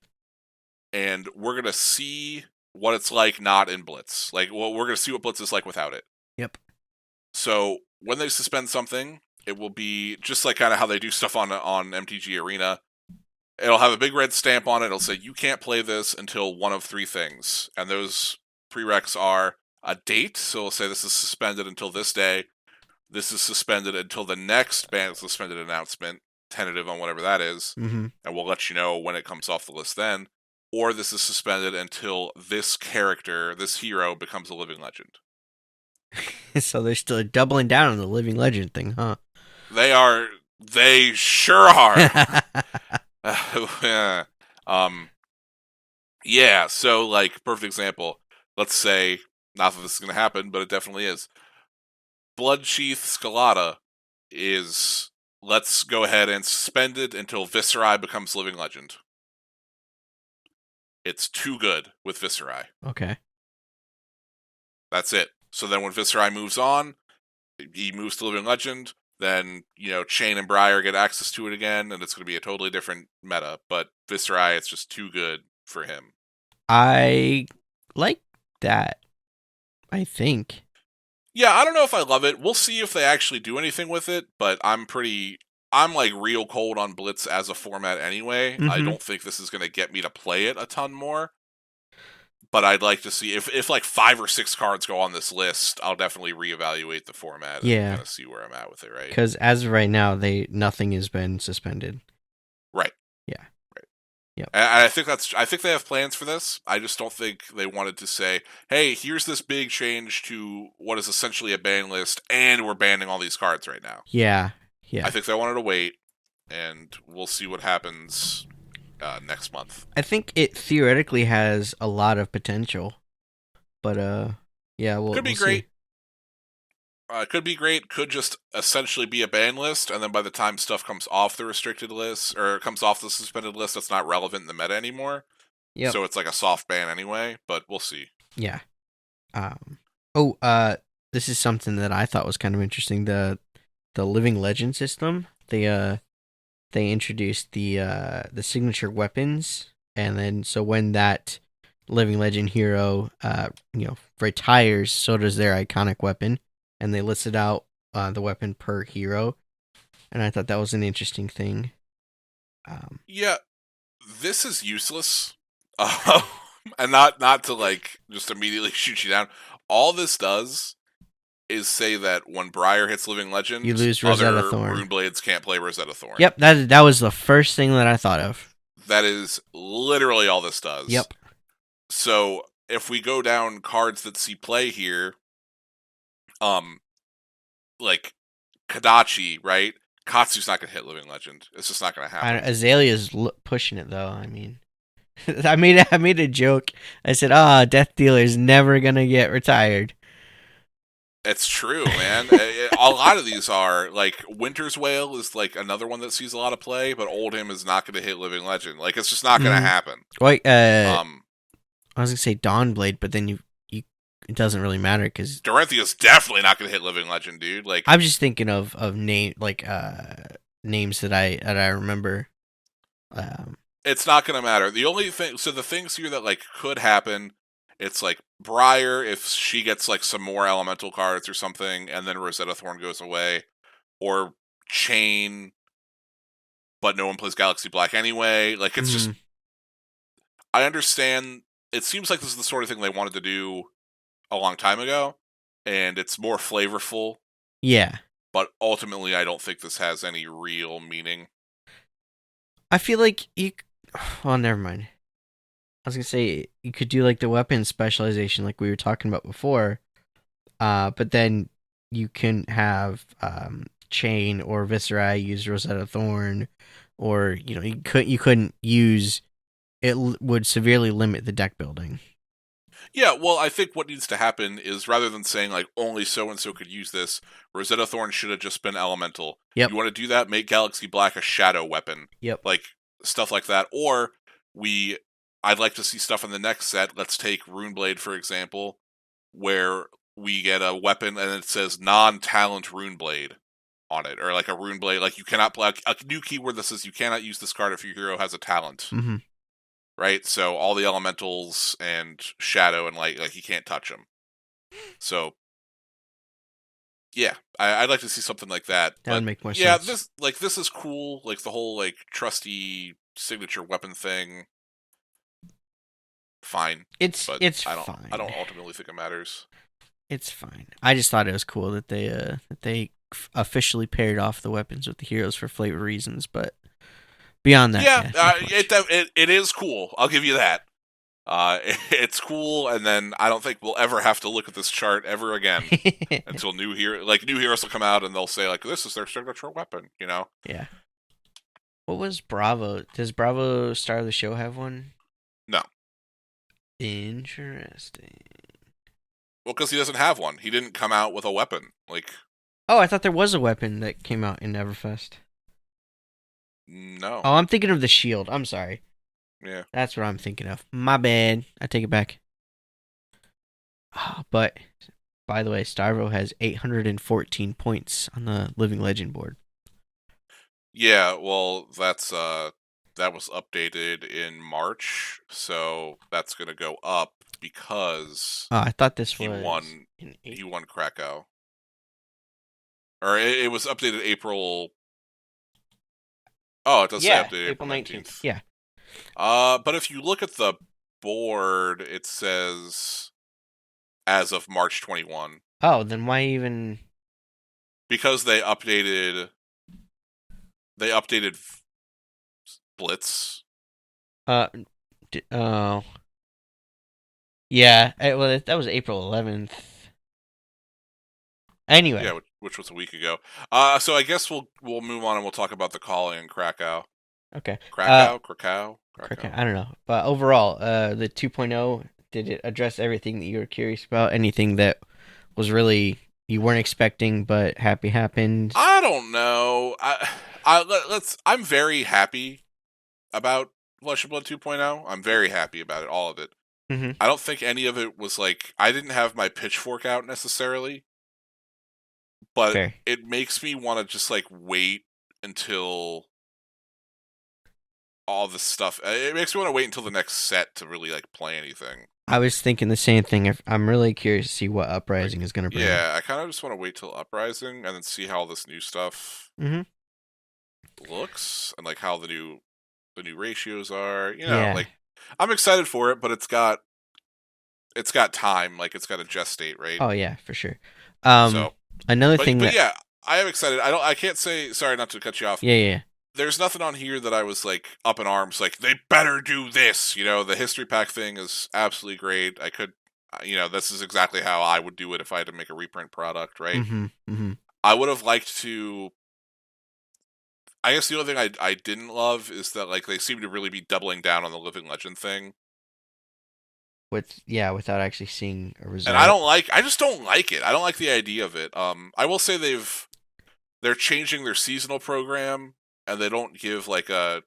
and we're going to see what it's like not in Blitz. Like, well, we're going to see what Blitz is like without it. Yep. So when they suspend something, it will be just like kind of how they do stuff on MTG Arena. It'll have a big red stamp on it. It'll say you can't play this until one of three things, and those prereqs are a date. So it'll say this is suspended until this day. This is suspended until the next ban suspended announcement, tentative on whatever that is, Mm-hmm. and we'll let you know when it comes off the list then. Or this is suspended until this character, this hero, becomes a living legend. So they're still doubling down on the living legend thing, huh? They are. They sure are. Yeah. So, like, perfect example. Let's say, not that this is going to happen, but it definitely is. Bloodsheath Scalata is. Let's go ahead and suspend it until Viserai becomes living legend. It's too good with Viserai. Okay. That's it. So then when Viserai moves on, he moves to living legend. Then, Chain and Briar get access to it again, and it's going to be a totally different meta. But Viserai, it's just too good for him. I like that, I think. Yeah, I don't know if I love it. We'll see if they actually do anything with it, but I'm like real cold on Blitz as a format anyway. I don't think this is going to get me to play it a ton more. But I'd like to see if like 5 or 6 cards go on this list, I'll definitely reevaluate the format and kind of see where I'm at with it, right? Because as of right now, nothing has been suspended. Right. Yeah. Right. Yep. And I think they have plans for this. I just don't think they wanted to say, hey, here's this big change to what is essentially a ban list, and we're banning all these cards right now. Yeah. Yeah. I think they wanted to wait, and we'll see what happens next month. I think it theoretically has a lot of potential, but yeah, could be we'll great. See. Could be great. Could just essentially be a ban list, and then by the time stuff comes off the restricted list or comes off the suspended list, that's not relevant in the meta anymore. Yep. So it's like a soft ban anyway. But we'll see. Yeah. This is something that I thought was kind of interesting. The living legend system. They introduced the signature weapons, and then so when that living legend hero retires, so does their iconic weapon, and they listed out the weapon per hero, and I thought that was an interesting thing. Yeah, this is useless, and not to like just immediately shoot you down. All this does is say that when Briar hits living legend, you lose Rosetta other Thorn. Runeblades can't play Rosetta Thorn. Yep, that was the first thing that I thought of. That is literally all this does. Yep. So if we go down cards that see play here, like Kadachi, right? Katsu's not gonna hit living legend. It's just not gonna happen. Azalea's pushing it though. I mean, I made a joke. I said, Death Dealer's never gonna get retired. It's true, man. A lot of these are like Winter's Wail is like another one that sees a lot of play, but Oldhim is not going to hit Living Legend. Like it's just not going to happen. Wait, I was gonna say Dawnblade, but then it doesn't really matter because Dorinthia's definitely not going to hit Living Legend, dude. Like I'm just thinking of names that I remember. It's not going to matter. The only thing, so the things here that like could happen. It's like Briar if she gets like some more elemental cards or something, and then Rosetta Thorn goes away, or Chain, but no one plays Galaxy Black anyway. Like it's just, I understand. It seems like this is the sort of thing they wanted to do a long time ago, and it's more flavorful. Yeah, but ultimately, I don't think this has any real meaning. I feel like well, never mind. I was gonna say you could do like the weapon specialization, like we were talking about before, but then you can have Chain or Viserai use Rosetta Thorn, or you couldn't use it. Would severely limit the deck building. Yeah, well, I think what needs to happen is rather than saying like only so and so could use this, Rosetta Thorn should have just been elemental. Yep. You want to do that? Make Galaxy Black a shadow weapon. Yep. Like stuff like that, or I'd like to see stuff in the next set. Let's take Runeblade, for example, where we get a weapon and it says non-talent Runeblade on it. Or like a Runeblade, like you cannot play a new keyword that says you cannot use this card if your hero has a talent. Mm-hmm. right? So all the elementals and shadow and light, like you can't touch them. So yeah, I'd like to see something like that. That would But make more yeah, sense. this is cool. Like the whole like trusty signature weapon thing. Fine, but It's I fine. don't ultimately think it matters. It's fine. I just thought it was cool that they officially paired off the weapons with the heroes for flavor reasons, but beyond that, Yeah, yeah, nothing much. it is cool. I'll give you that. It's cool, and then I don't think we'll ever have to look at this chart ever again until new heroes will come out and they'll say like this is their signature weapon. You know? Yeah. What was Bravo? Does Bravo Star of the Show have one? No, Interesting. well, because he doesn't have one. He didn't come out with a weapon. Like Oh, I thought there was a weapon that came out in Everfest. no, Oh, I'm thinking of the shield. I'm sorry. yeah, That's what I'm thinking of. My bad. I take it back. But by the way, Starvo has 814 points on the Living Legend board. yeah. Well, that was updated in March, so that's gonna go up because I thought this he was won. in He April. won Krakow, or it was updated April. Oh, it does say Yeah, updated April April 19th. 19th. Yeah. But if you look at the board, it says as of March 21 Oh, then why even? because they updated Blitz. Uh, oh, yeah. That was April 11th. Yeah, Anyway, which was a week ago. So I guess we'll move on and we'll talk about the calling in Krakow. okay. Krakow. I don't know, but overall, the 2.0, did it address everything that you were curious about? Anything that was really you weren't expecting but happy happened? I don't know. Let's. I'm very happy about Flesh and Blood 2.0. I'm very happy about it, all of it. Mm-hmm. I don't think any of it was like I didn't have my pitchfork out necessarily, but Fair. it makes me want to just like wait until all this stuff. It makes me want to wait until the next set to really like play anything. I was thinking the same thing. I'm really curious to see what Like, Uprising is going to bring. yeah, I kind of just want to wait till Uprising and then see how this new stuff Mm-hmm. looks and like how the new ratios are. You know, Yeah. like I'm excited for it, but it's got time. Like it's got a gestate, right? Oh yeah, for sure. Um, So, Another thing but that yeah, I am excited. I can't say sorry not to cut you off. yeah. There's nothing on here that I was like up in arms like they better do this. You know, the history pack thing is absolutely great. I could you know, this is exactly how I would do it if I had to make a reprint product, right? Mm-hmm. Mm-hmm. I would have liked to I guess the only thing I didn't love is that like they seem to really be doubling down on the living legend thing. Without actually seeing a And I result. don't like I just don't like it. I don't like the idea of it. I will say they're changing their seasonal program and they don't give like a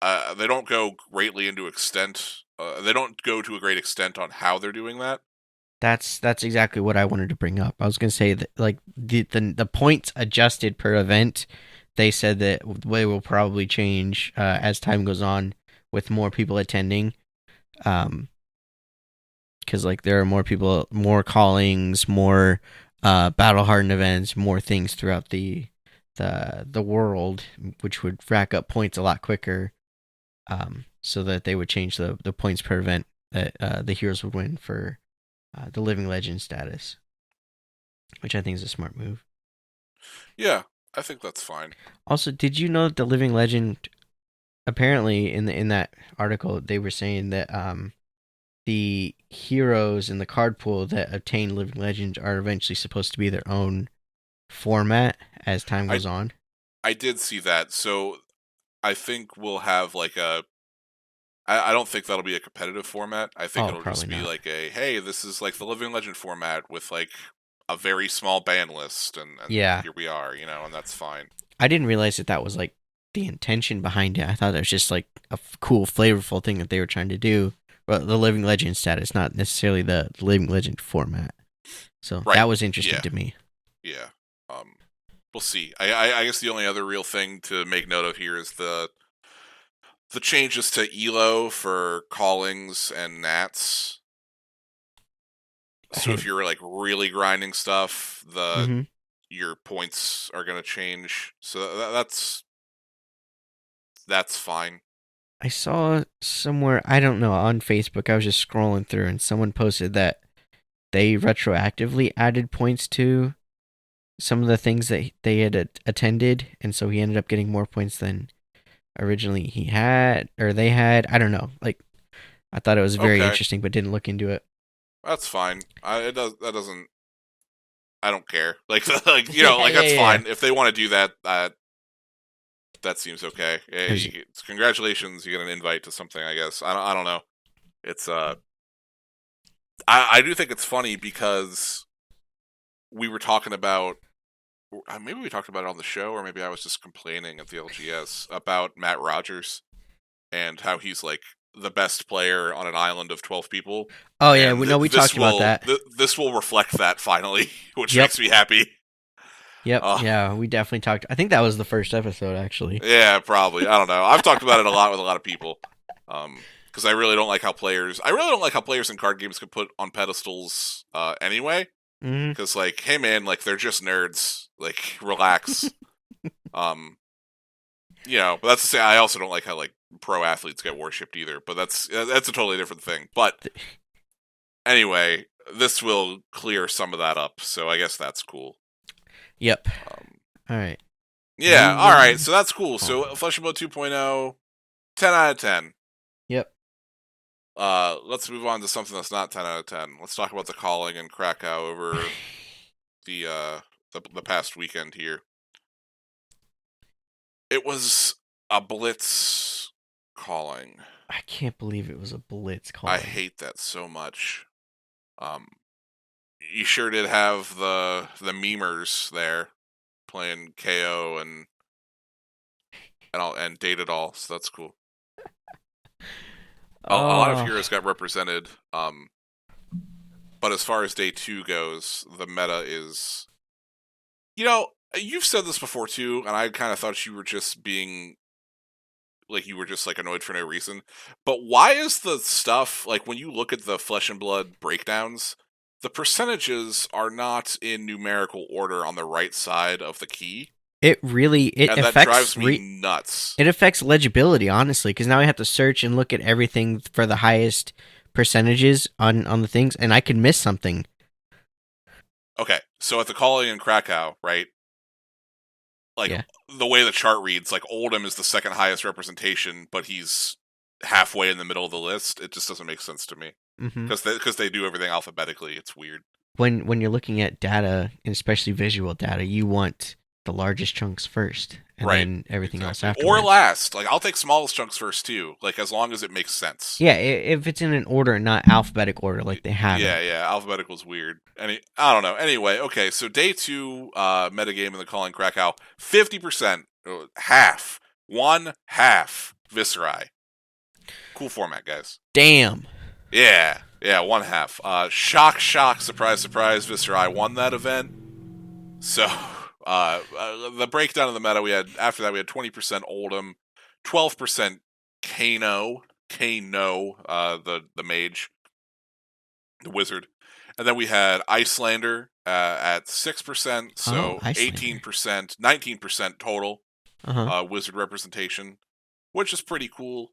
they don't go greatly into extent. They don't go to a great extent on how they're doing that. That's exactly what I wanted to bring up. I was gonna say that like the points adjusted per event, they said that they will probably change as time goes on with more people attending. Um, because like there are more people, more callings, more battle hardened events, more things throughout the world, which would rack up points a lot quicker. So that they would change the points per event that the heroes would win for the living legend status, which I think is a smart move. Yeah, I think that's fine. Also, did you know that the living legend apparently in that article they were saying that the heroes in the card pool that obtain living legends are eventually supposed to be their own format as time I goes on. I did see that. So I think we'll have like I don't think that'll be a competitive format. I think Oh, it'll probably just be not. like a hey, this is like the Living Legend format with like a very small ban list, and Yeah, here we are, you know, and that's fine. I didn't realize that that was like the intention behind it. I thought it was just like a cool, flavorful thing that they were trying to do. But the living legend status, not necessarily the living legend format. So Right? that was interesting Yeah, to me. yeah. We'll see. I guess the only other real thing to make note of here is the changes to ELO for callings and Nats. So if you're like really grinding stuff, Mm-hmm. your points are going to change. So that's fine. I saw somewhere, I don't know, on Facebook, I was just scrolling through and someone posted that they retroactively added points to some of the things that they had attended, and so he ended up getting more points than originally he had, or they had. I don't know. Like, I thought it was very Okay, interesting, but didn't look into it. that's fine. That doesn't. I don't care. Like Yeah, like yeah, that's yeah. fine if they want to do that. That seems okay. It was, Congratulations, you get an invite to something. I guess I don't know. It's I do think it's funny because we were talking about maybe we talked about it on the show, or maybe I was just complaining at the LGS about Matt Rogers and how he's like the best player on an island of 12 people, oh yeah, and we talked about that. this will reflect that finally, which Yep, makes me happy. yep, Uh, yeah. We definitely talked. I think that was the first episode, actually. yeah, probably. I don't know. I've talked about it a lot with a lot of people. Because I really don't like how players in card games can put on pedestals anyway. Hmm. Because like, hey man, like they're just nerds. Like, relax. Um, but that's to say, I also don't like how like pro athletes get worshipped either. But that's a totally different thing. But anyway, this will clear some of that up. So I guess that's cool. Yep. Um, All right. yeah. All right. Moving So that's cool. So on. Flesh and Blood 2.0, 10 out of 10. Yep. Let's move on to something that's not 10 out of 10. Let's talk about the calling in Krakow over the past weekend here. It was a blitz calling. I can't believe it was a blitz I calling. hate that so much. Um, you sure did have the memers there playing KO and Dated All, so that's cool. A lot of Oh, heroes got represented. But as far as day 2 goes, the meta is you've said this before too, and I kind of thought you were just being you were just like annoyed for no reason. But why is the stuff like when you look at the Flesh and Blood breakdowns, the percentages are not in numerical order on the right side of the key, it and that affects drives me nuts. it affects legibility, honestly, because now I have to search and look at everything for the highest percentages on the things, and I could miss something. Okay, so at the calling in Krakow, right? Like Yeah. the way the chart reads, like Oldham is the second highest representation, but he's halfway in the middle of the list. It just doesn't make sense to me Hmm. because they do everything alphabetically. It's weird. When you're looking at data, and especially visual data, you want the largest chunks first, and Right. then everything else Exactly. Or afterwards. last. Like I'll take smallest chunks first too. Like as long as it makes sense. Yeah, if it's in an order, not alphabetic order, like they have Yeah, it. yeah. Alphabetical's weird. I don't know. Anyway, okay. So day 2, metagame in the calling Krakow, 50%, half, one half Viscerai. Cool format, guys. Damn. Yeah, yeah, one half. Shock, surprise, surprise. Viscerai won that event. So, the breakdown of the meta we had after that, we had 20% Oldham, 12% Kano, the mage, the wizard, and then we had Icelander at 6%, Oh, so Icelander. 18%, 19% total Uh huh. wizard representation, which is pretty cool.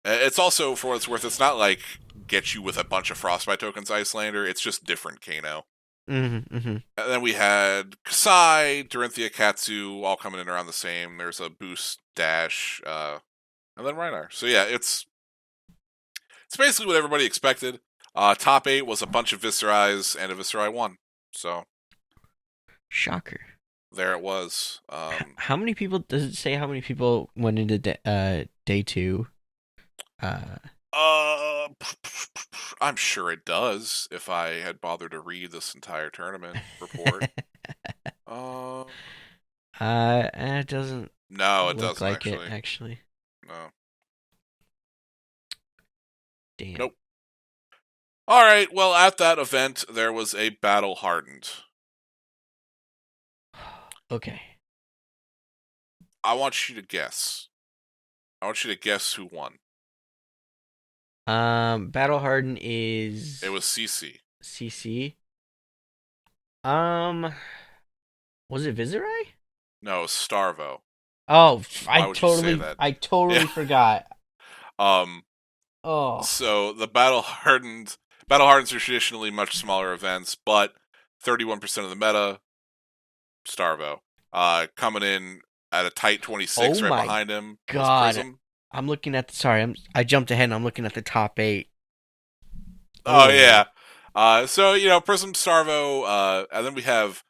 It's also, for what it's worth, it's not like get you with a bunch of Frostbite tokens, Icelander. It's just different Kano. Mm-hmm. Mm-hmm. And then we had Kasai, Dorinthia, Katsu, all coming in around the same. There's a boost dash, and then Rhinar. So yeah, it's basically what everybody expected. Top 8 was a bunch of Viscerais and a Viscerai 1. So Shocker. there it was. How many people does it say? How many people went into day two? Uh, Uh, I'm sure it does if I had bothered to read this entire tournament report. Um, it doesn't no, it look doesn't like it actually. actually. No. Damn. Nope. All right. Well, at that event, there was a battle hardened. Okay. I want you to guess I want you to guess who won. Battle Harden It is was CC. CC. Um, was it Viserai? No, it was Starvo. Oh, Why would you say that? I Yeah. totally forgot. Um. Oh, So the battle hardens are traditionally much smaller events, but 31% of the meta, Starvo. Coming in at a tight oh 26, right my behind him was God! Prism. I'm looking at the. Sorry, I jumped ahead. And I'm looking at the top eight. Oh Oh, yeah. So Prism, Starvo, and then we have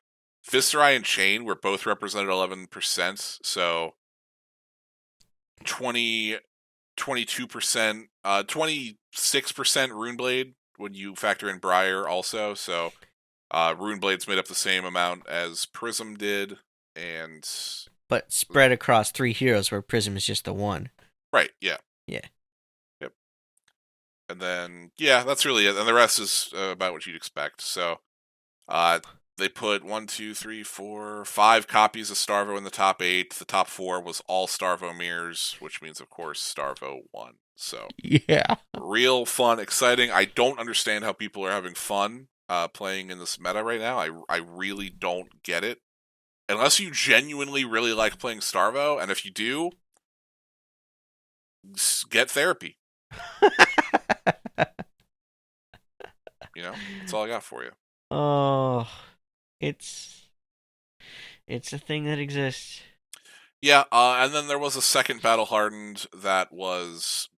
Viserai and Chain were both represented 11%. So 20, 22%, 26% Runeblade when you factor in Briar also. So Runeblade's made up the same amount as Prism did, and but spread across three heroes, where Prism is just the one. right, yeah, Yeah. yep. And then yeah, that's really it. And the rest is about what you'd expect. So uh, they put 1, 2, 3, 4, 5 copies of Starvo in the top 8. The top 4 was all Starvo mirrors, which means of course Starvo won. So Yeah. real fun, exciting. I don't understand how people are having fun playing in this meta right now. I really don't get it. Unless you genuinely really like playing Starvo, and if you do, get therapy. That's all I got for you. Oh, it's it's a thing that exists. Yeah, and then there was a second battle hardened that was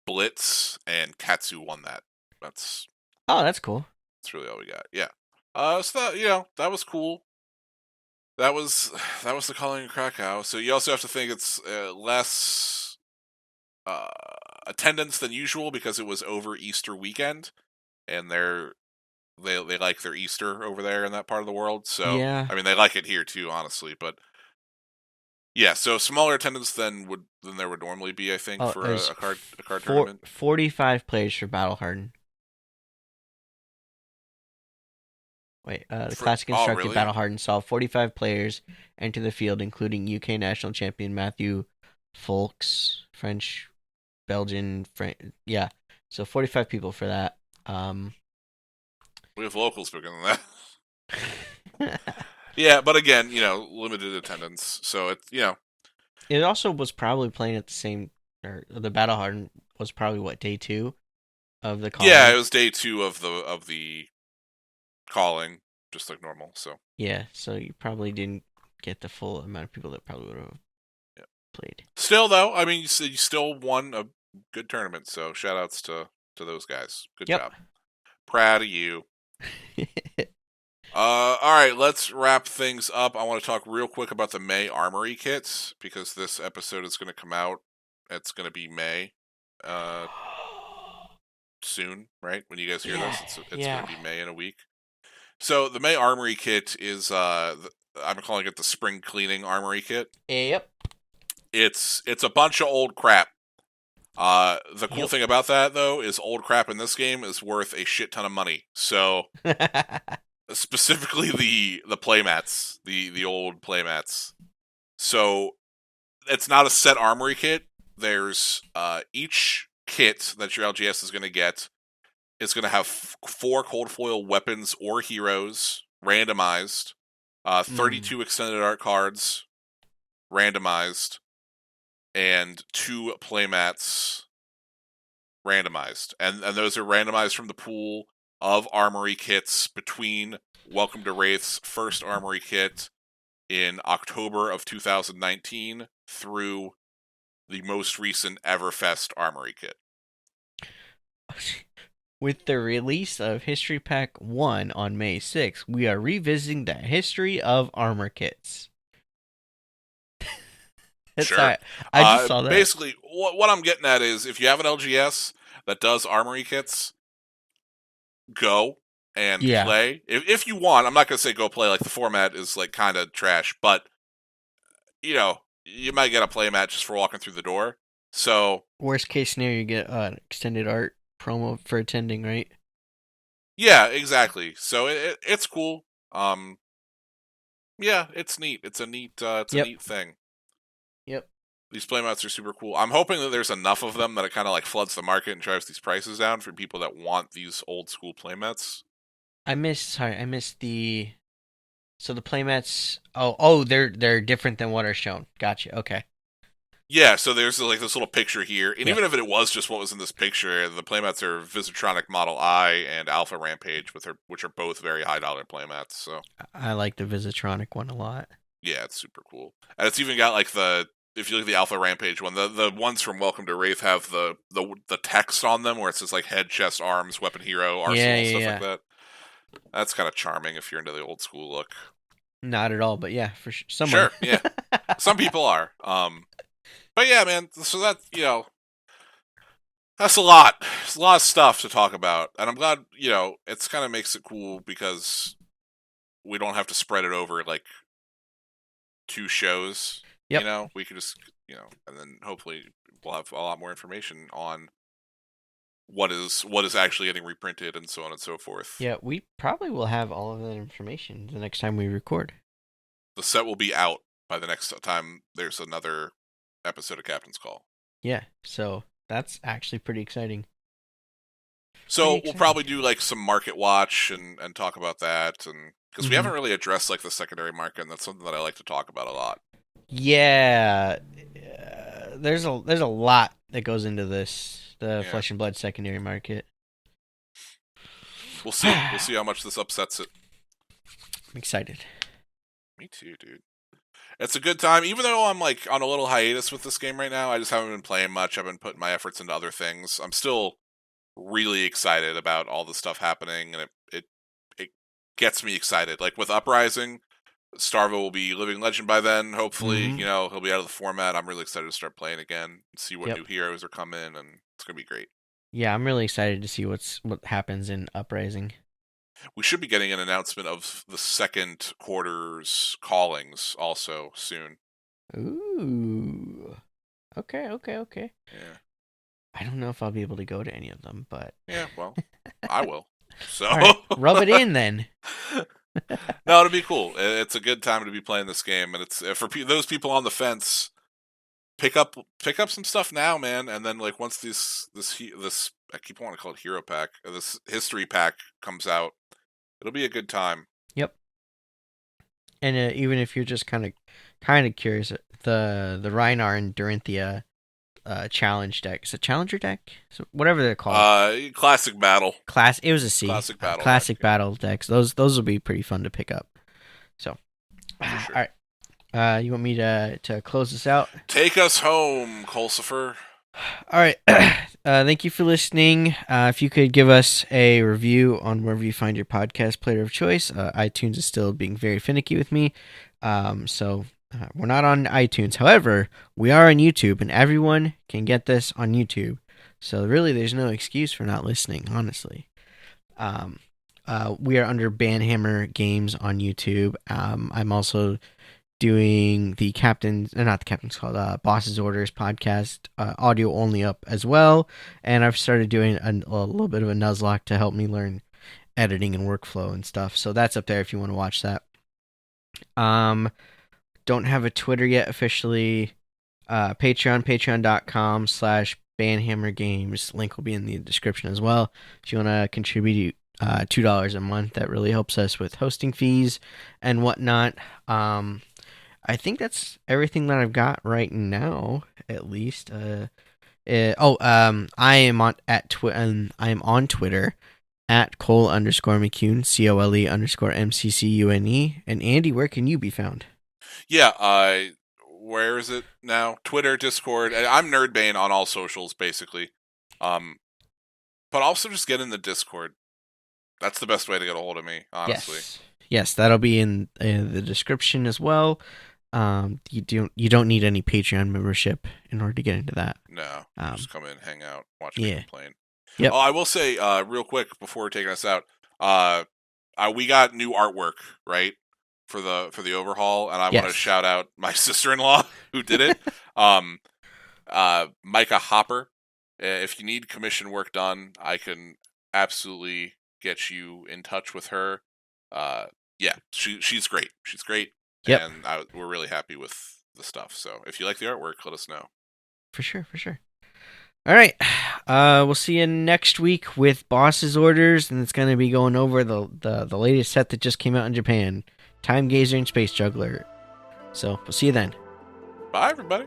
Blitz, and Katsu won that. That's Oh, that's cool. that's really all we got. Yeah. So that that was cool. That was that was the calling in Krakow. So you also have to think it's less uh, attendance than usual because it was over Easter weekend, and they like their Easter over there in that part of the world. So Yeah. I mean, they like it here too, honestly. But yeah, so smaller attendance than there would normally be, I think, Oh, for there's a card tournament. 45 players for Battle Harden. Wait, the classic Oh, constructed really? Battle Harden saw 45 players enter the field, including UK national champion Matthew Folks, French, Belgian, yeah. So 45 people for that. We have locals bigger than that. Yeah, but again, limited attendance, so it's. It also was probably playing at the same, or the Battle Harden was probably what, day two of the Yeah, it calling. was day 2 of the calling, just like normal. So Yeah, so you probably didn't get the full amount of people that probably would have yeah. played. Still though, I mean, you still won a good tournament. So shout outs to those guys. Good Yep. job. Proud of you. All right, let's wrap things up. I want to talk real quick about the May Armory kits because this episode is going to come out. It's going to be May, uh, soon, right? When you guys hear Yeah, this, it's going yeah. to be May in a week. So the May Armory kit is I'm calling it the Spring Cleaning Armory kit. Yep. It's a bunch of old crap. The cool Yep. thing about that though is old crap in this game is worth a shit ton of money. So specifically the playmats, the old playmats. So it's not a set armory kit. There's each kit that your LGS is going to get is going to have 4 cold foil weapons or heroes randomized, Mm. 32 extended art cards randomized, and 2 playmats randomized. And those are randomized from the pool of armory kits between Welcome to Wraith's first armory kit in October of 2019 through the most recent Everfest armory kit. With the release of History Pack 1 on May 6th, we are revisiting the history of armor kits. That's Sure. right. I just saw that. Basically, what I'm getting at is if you have an LGS that does armory kits, go and Yeah. play. If you want, I'm not going to say go play. Like, the format is, like, kind of trash, but, you might get a play match just for walking through the door. So, Worst case scenario, you get an extended art promo for attending, right? yeah, exactly. So it's cool. Yeah, it's neat. It's a neat Yep. neat thing. Yep. These playmats are super cool. I'm hoping that there's enough of them that it kind of like floods the market and drives these prices down for people that want these old school playmats. I missed the. So the playmats. Oh, they're different than what are shown. Gotcha. Okay. Yeah, so there's like this little picture here, and Yep. even if it was just what was in this picture, the playmats are Visitronic Model I and Alpha Rampage, which are both very high dollar playmats. So I like the Visitronic one a lot. yeah, it's super cool, and it's even got like the if you look at the Alpha Rampage one, the ones from Welcome to Wraith have the text on them where it says like head, chest, arms, weapon, hero, Yeah, arsenal, yeah, stuff like yeah. that. That's kind of charming if you're into the old school look. Not at all, but yeah, for someone. Sure, yeah, some people are. But yeah, man. So that that's a lot. It's a lot of stuff to talk about, and I'm glad it's kind of makes it cool because we don't have to spread it over like two shows. Yep. We could just and then hopefully we'll have a lot more information on what is actually getting reprinted and so on and so forth. Yeah, we probably will have all of that information the next time we record. The set will be out by the next time there's another episode of Captain's Call. Yeah, so that's actually pretty exciting. Pretty So we'll exciting. probably do like some market watch and talk about that, and because we Hmm. haven't really addressed like the secondary market, and that's something that I like to talk about a lot. Yeah, there's a lot that goes into this, the Yeah, flesh and blood secondary market. we'll see. We'll see how much this upsets it. I'm excited. Me too, dude. It's a good time, even though I'm like on a little hiatus with this game right now. I just haven't been playing much. I've been putting my efforts into other things. I'm still really excited about all the stuff happening, and it gets me excited. Like with Uprising, Starvo will be living legend by then. Hopefully, Hmm. he'll be out of the format. I'm really excited to start playing again and see what Yep. new heroes are coming, and it's gonna be great. Yeah, I'm really excited to see what happens in Uprising. We should be getting an announcement of the second quarter's callings also soon. Ooh. Okay, okay, okay. Yeah, I don't know if I'll be able to go to any of them, but yeah. Well, I will. So all right, rub it in then. no, it'll be cool. It's a good time to be playing this game, and it's for those people on the fence. Pick up some stuff now, man, and then like once this I keep wanting to call it hero pack, this history pack comes out, it'll be a good time. Yep. And even if you're just kind of curious, the Rhinar and Dorinthia challenge deck. Is it challenger deck? So whatever they're called. Classic battle, Class. It was a C. classic battle deck, Classic yeah, battle decks. Those will be pretty fun to pick up. So, for all sure. right. You want me to close this out? Take us home, Colsifer. All right. Thank you for listening. If you could give us a review on wherever you find your podcast player of choice. iTunes is still being very finicky with me. So we're not on iTunes. However, we are on YouTube, and everyone can get this on YouTube. So really, there's no excuse for not listening, honestly. Um, we are under Banhammer Games on YouTube. I'm also doing the not the captain's called Boss's Orders podcast, audio only up as well. And I've started doing a little bit of a Nuzlocke to help me learn editing and workflow and stuff. So that's up there if you want to watch that. Don't have a Twitter yet officially. Patreon.com/Banhammer Games. Link will be in the description as well. If you want to contribute $2 a month, that really helps us with hosting fees and whatnot. I think that's everything that I've got right now, at least. I am I am on Twitter at Cole_McCune, COLE_MCCUNE. And Andy, where can you be found? Yeah, where is it now? Twitter, Discord. I'm Nerdbane on all socials, basically. Um, but also just get in the Discord. That's the best way to get a hold of me, honestly. Yes, that'll be in the description as well. You don't need any Patreon membership in order to get into that. No, just come in, hang out, watch me Yeah. complain. Yep. Oh, I will say, real quick before taking us out, we got new artwork right for the overhaul, and I want to Yes. shout out my sister-in-law who did it, Micah Hopper. If you need commission work done, I can absolutely get you in touch with her. Yeah, she's great. She's great, Yep. and we're really happy with the stuff. So if you like the artwork, let us know. For sure, for sure. All right. We'll see you next week with Boss's Orders, and it's going to be going over the latest set that just came out in Japan, Time Gazer and Space Juggler. So we'll see you then. Bye, everybody.